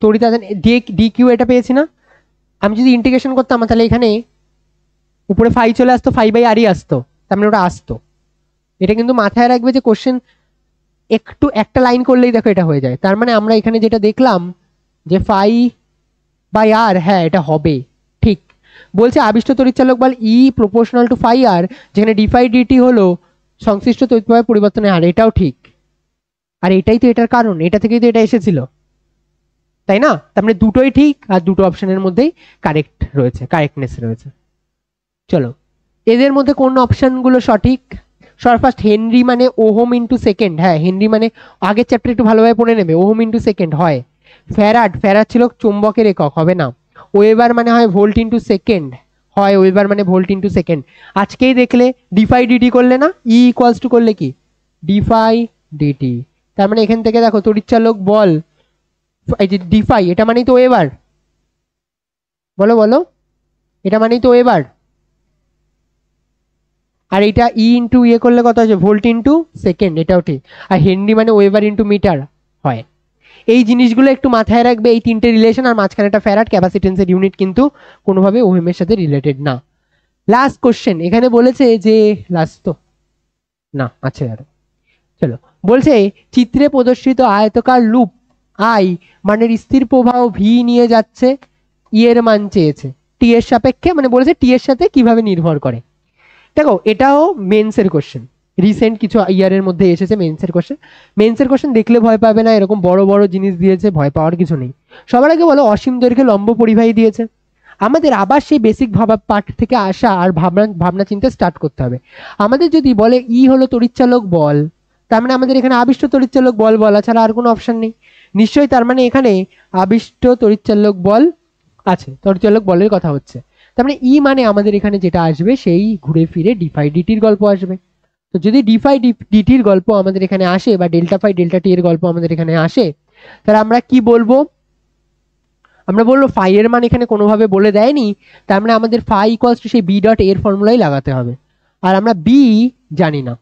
তড়িতাধান ডি কিউ এটা পেয়েছি না? আমি যদি ইন্টিগ্রেশন করতাম তাহলে এখানে উপরে ফাই চলে আসতো, ফাই বাই আরই আসতো, তার মানে ওটা আসতো। এটা কিন্তু মাথায় রাখবে যে কোশ্চেন একটু একটা লাইন করলেই দেখো এটা হয়ে যায়। তার মানে আমরা এখানে যেটা দেখলাম যে ফাই বাই আর, হ্যাঁ এটা হবে ঠিক। বলছে আবিষ্ট তড়িৎচালক বল ই প্রপোর্শনাল টু ফাই আর, যেখানে ডিফাই ডিটি হলো সংশ্লিষ্ট তড়িৎ প্রবাহের পরিবর্তনের হার, এটাও ঠিক। আর এটাই তো এটার কারণ, এটা থেকেই তো এটা এসেছিল, তাই না? তার মানে দুটোই ঠিক, আর দুটো অপশনের মধ্যেই কারেক্ট রয়েছে, কারেক্টনেস রয়েছে। চলো এদের মধ্যে কোন অপশনগুলো সঠিক? ফার্স্ট হেনরি মানে ওহম ইন্টু সেকেন্ড, হ্যাঁ হেনরি মানে আগের চ্যাপ্টার একটু ভালোভাবে পড়ে নেবে, ওহম ইন্টু সেকেন্ড হয়। ফ্যারাড, ফ্যারাড ছিল চুম্বকের একক, হবে না। ওয়েবার মানে হয় ভোল্ট ইন্টু সেকেন্ড, হয় ওয়েবার মানে ভোল্ট ইন্টু সেকেন্ড। আজকেই দেখলে ডিফাই ডিটি করলে না, ই ইকুয়ালস টু করলে কি ডিফাই ডিটি। তার মানে এখান থেকে দেখো তড়িৎচালক বল এই যে ডিফাই, এটা মানেই তো ওয়েবার, বলো বলো, এটা মানেই তো ওয়েবার। আর এটা ই ইন্টু ইয়ে করলে কত আছে? ভোল্ট ইন্টু সেকেন্ড, এটাও ঠিক। আর হেনরি মানে ওয়েবার ইন্টু মিটার হয়। এই জিনিসগুলো একটু মাথায় রাখবে, এই তিনটে রিলেশন, আর মাঝখানে একটা ফ্যারাড ক্যাপাসিটেন্সের ইউনিট কিন্তু কোনোভাবে ওহমের সাথে রিলেটেড না। লাস্ট কোশ্চেন এখানে বলেছে যে, লাস্ট তো না আছে আরো, চলো বলছে চিত্রে প্রদর্শিত আয়তকার লুপ আই মানের স্থির প্রবাহ ভি নিয়ে যাচ্ছে, ই এর মান চেয়েছে টি এর সাপেক্ষে, মানে বলেছে টি এর সাথে কিভাবে নির্ভর করে। দেখো এটাও মেন্সের কোশ্চেন, রিসেন্ট কিছু ইয়ারের মধ্যে এসেছে মেন্সের কোশ্চেন। মেন্সের কোশ্চেন দেখলে ভয় পাবে না, এরকম বড় বড় জিনিস দিয়েছে, ভয় পাওয়ার কিছু নেই। সবার আগে বলো অসীম দৈর্ঘ্যে লম্ব পরিবাহী দিয়েছে, আমাদের আবার সেই বেসিক ভাবা পাঠ থেকে আসা আর ভাবনা ভাবনা চিন্তা স্টার্ট করতে হবে। আমাদের যদি বলে ই হলো তড়িৎচালক বল, তার মানে আমাদের এখানে আবিষ্ট তড়িৎচালক বল বলা ছাড়া আর কোনো অপশন নেই নিশ্চয়ই। তার মানে এখানে আবিষ্ট তড়িৎচালক বল আছে, তড়িৎচালক বলের কথা হচ্ছে। তার মানে ই মানে আমাদের এখানে যেটা আসবে সেই ঘুরে ফিরে ডিফাই ডিটির গল্প আসবে। তো যদি ডিফাই ডিটির গল্প আমাদের এখানে আসে, বা ডেল্টা ফাই ডেল্টা টি এর গল্প আমাদের এখানে আসে, তাহলে আমরা কি বলবো? আমরা বলবো ফাই এর মান এখানে কোনোভাবে বলে দেয়নি, তার মানে আমাদের ফাই ইকুয়ালস টু সেই বি ডট এর ফর্মুলাই লাগাতে হবে, আর আমরা বি জানি না।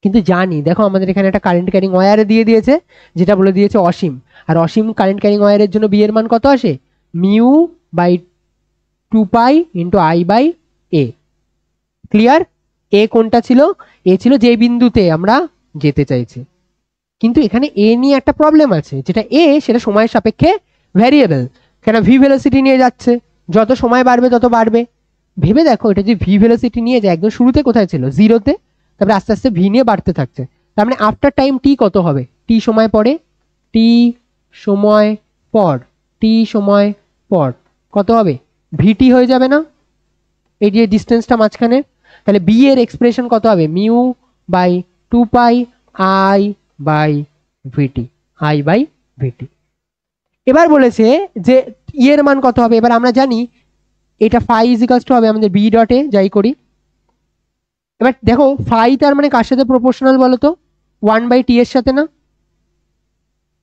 কিন্তু জানি দেখো আমাদের এখানে একটা কারেন্ট ক্যারিং ওয়্যারে দিয়ে দিয়েছে, যেটা বলে দিয়েছে অসীম, আর অসীম কারেন্ট ক্যারিং ওয়্যারের জন্য বি এর মান কত আসে, mu by 2 pi into I by A. Clear? A কোনটা ছিল, এ ছিল যে বিন্দুতে আমরা যেতে চাইছি। কিন্তু এখানে এ নিয়ে একটা প্রবলেম আছে, যেটা এ সেটা সময়ের সাপেক্ষে ভ্যারিয়েবল, কেন ভি ভেলোসিটি নিয়ে যাচ্ছে, যত সময় বাড়বে তত বাড়বে। ভেবে দেখো এটা যে ভি ভেলোসিটি নিয়ে যায়, একদম শুরুতে কোথায় ছিল, জিরোতে, তারপরে আস্তে আস্তে ভি নিয়ে বাড়তে থাকছে। তার মানে আফটার টাইম টি কত হবে, টি সময় পরে, টি সময় পর, টি সময় পর কত হবে, ভিটি হয়ে যাবে না, এই যে ডিস্টেন্সটা মাঝখানে। তাহলে বি এর এক্সপ্রেশন কত হবে, mu by 2 pi I by VT, I by VT. এবার বলেছে যে ই এর মান কত হবে, এবার আমরা জানি এটা ফাই ইজিক্যালস টু হবে আমাদের বি ডটে, যাই করি। এবার দেখো ফাই তার মানে কার সাথে প্রপোর্শনাল বলো তো, 1/t এর সাথে না,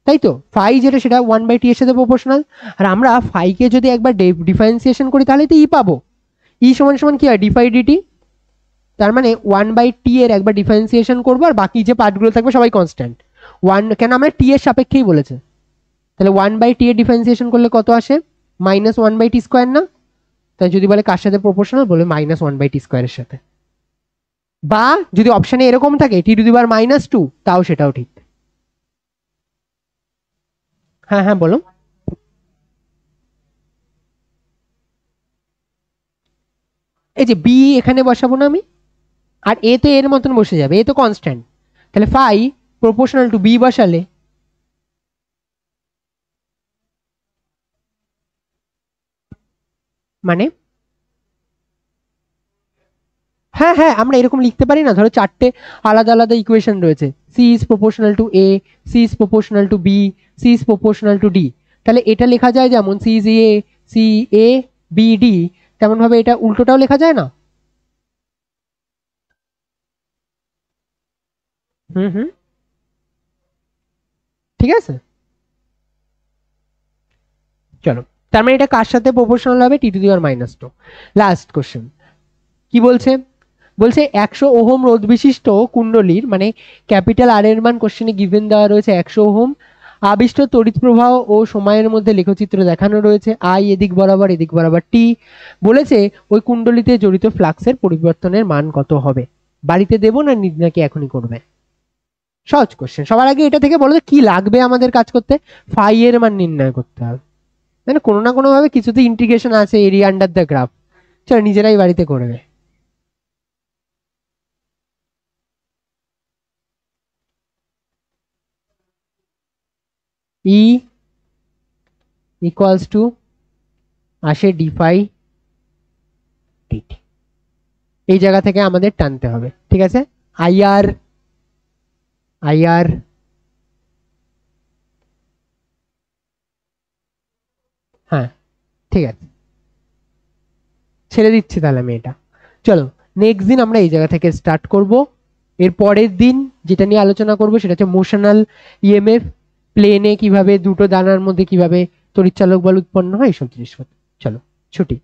তাই তো, ফাই যেটা সেটা 1/t এর সাথে প্রপোর্শনাল। আর আমরা ফাইকে যদি একবার ডিফারেন্সিয়েশন করি তাহলে তো ই পাবো, ই সমান সমান কি হয়, ডিফাই ডিটি। তার মানে 1/t এর একবার ডিফারেন্সিয়েশন করবো, আর বাকি যে পার্টগুলো থাকবে সবাই কনস্ট্যান্ট। কেন আমরা টি এর সাপেক্ষেই বলেছে, তাহলে 1/t এর ডিফারেন্সিয়েশন করলে কত আসে, -1/t² না, তাই যদি বলে কার সাথে প্রপোর্শনাল, বলে -1/t² এর সাথে। বা যদি অপশনে এরকম থাকে t⁻², তাও সেটাও ঠিক। হ্যাঁ হ্যাঁ বলো। এই যে বি এখানে বসাবো না আমি, আর এ তো এর মতন বসে যাবে, এ তো কনস্ট্যান্ট, তাহলে ফাই প্রপোর্শনাল টু বি বসালে মানে, হ্যাঁ হ্যাঁ আমরা এরকম লিখতে পারি না, ধরো চারটে আলাদা আলাদা ইকুয়েশন রয়েছে, C is proportional to A, C is proportional to B, C is proportional to D. তাহলে এটা লেখা যায় যেমন C is A, C A B D, তেমন ভাবে এটা উল্টোটাও লেখা যায় না। হুম হুম, ঠিক আছে, চলো। তার মানে এটা কার সাথে প্রপোর্শনাল হবে, t⁻²। লাস্ট কোশ্চেন কি বলছে, বলছে 100 ওহম রোধ বিশিষ্ট কুণ্ডলীর মানে ক্যাপিটাল আর এর মান কোশ্চেনে গিভেন দেওয়া রয়েছে 100 ওহম, আবিষ্ট তড়িৎ প্রবাহ ও সময়ের মধ্যে লেখচিত্র দেখানো রয়েছে, আই এদিক বরাবর টি। বলেছে ওই কুণ্ডলীতে জড়িত ফ্লাক্সের পরিবর্তনের মান কত হবে। বাড়িতে দেবো না নাকি এখনই করবে, সহজ কোশ্চেন। সবার আগে এটা থেকে বলো তো কি লাগবে আমাদের কাজ করতে, ফাই এর মান নির্ণয় করতে হবে, মানে কোনো না কোনো ভাবে কিছুতে ইন্টিগ্রেশন আছে, এরিয়া আন্ডার দ্য গ্রাফ। চলো নিজেরাই বাড়িতে করবে। ই ইকুয়ালস টু আসে ডিফাই ডিটি, এই জায়গা থেকে আমাদের টানতে হবে, ঠিক আছে। আইআর আইআর হ্যাঁ ঠিক আছে, ছেড়ে দিচ্ছি তাহলে আমি এটা। চলো নেক্সট দিন আমরা এই জায়গা থেকে স্টার্ট করব। এর পরের দিন যেটা নিয়ে আলোচনা করব সেটা হচ্ছে মোশনাল ইএমএফ, প্লেনে কিভাবে দুটো দানার মধ্যে কিভাবে তড়িৎচালক বল উৎপন্ন হয়, এইসব জিনিসপত্র। চলো ছুটি।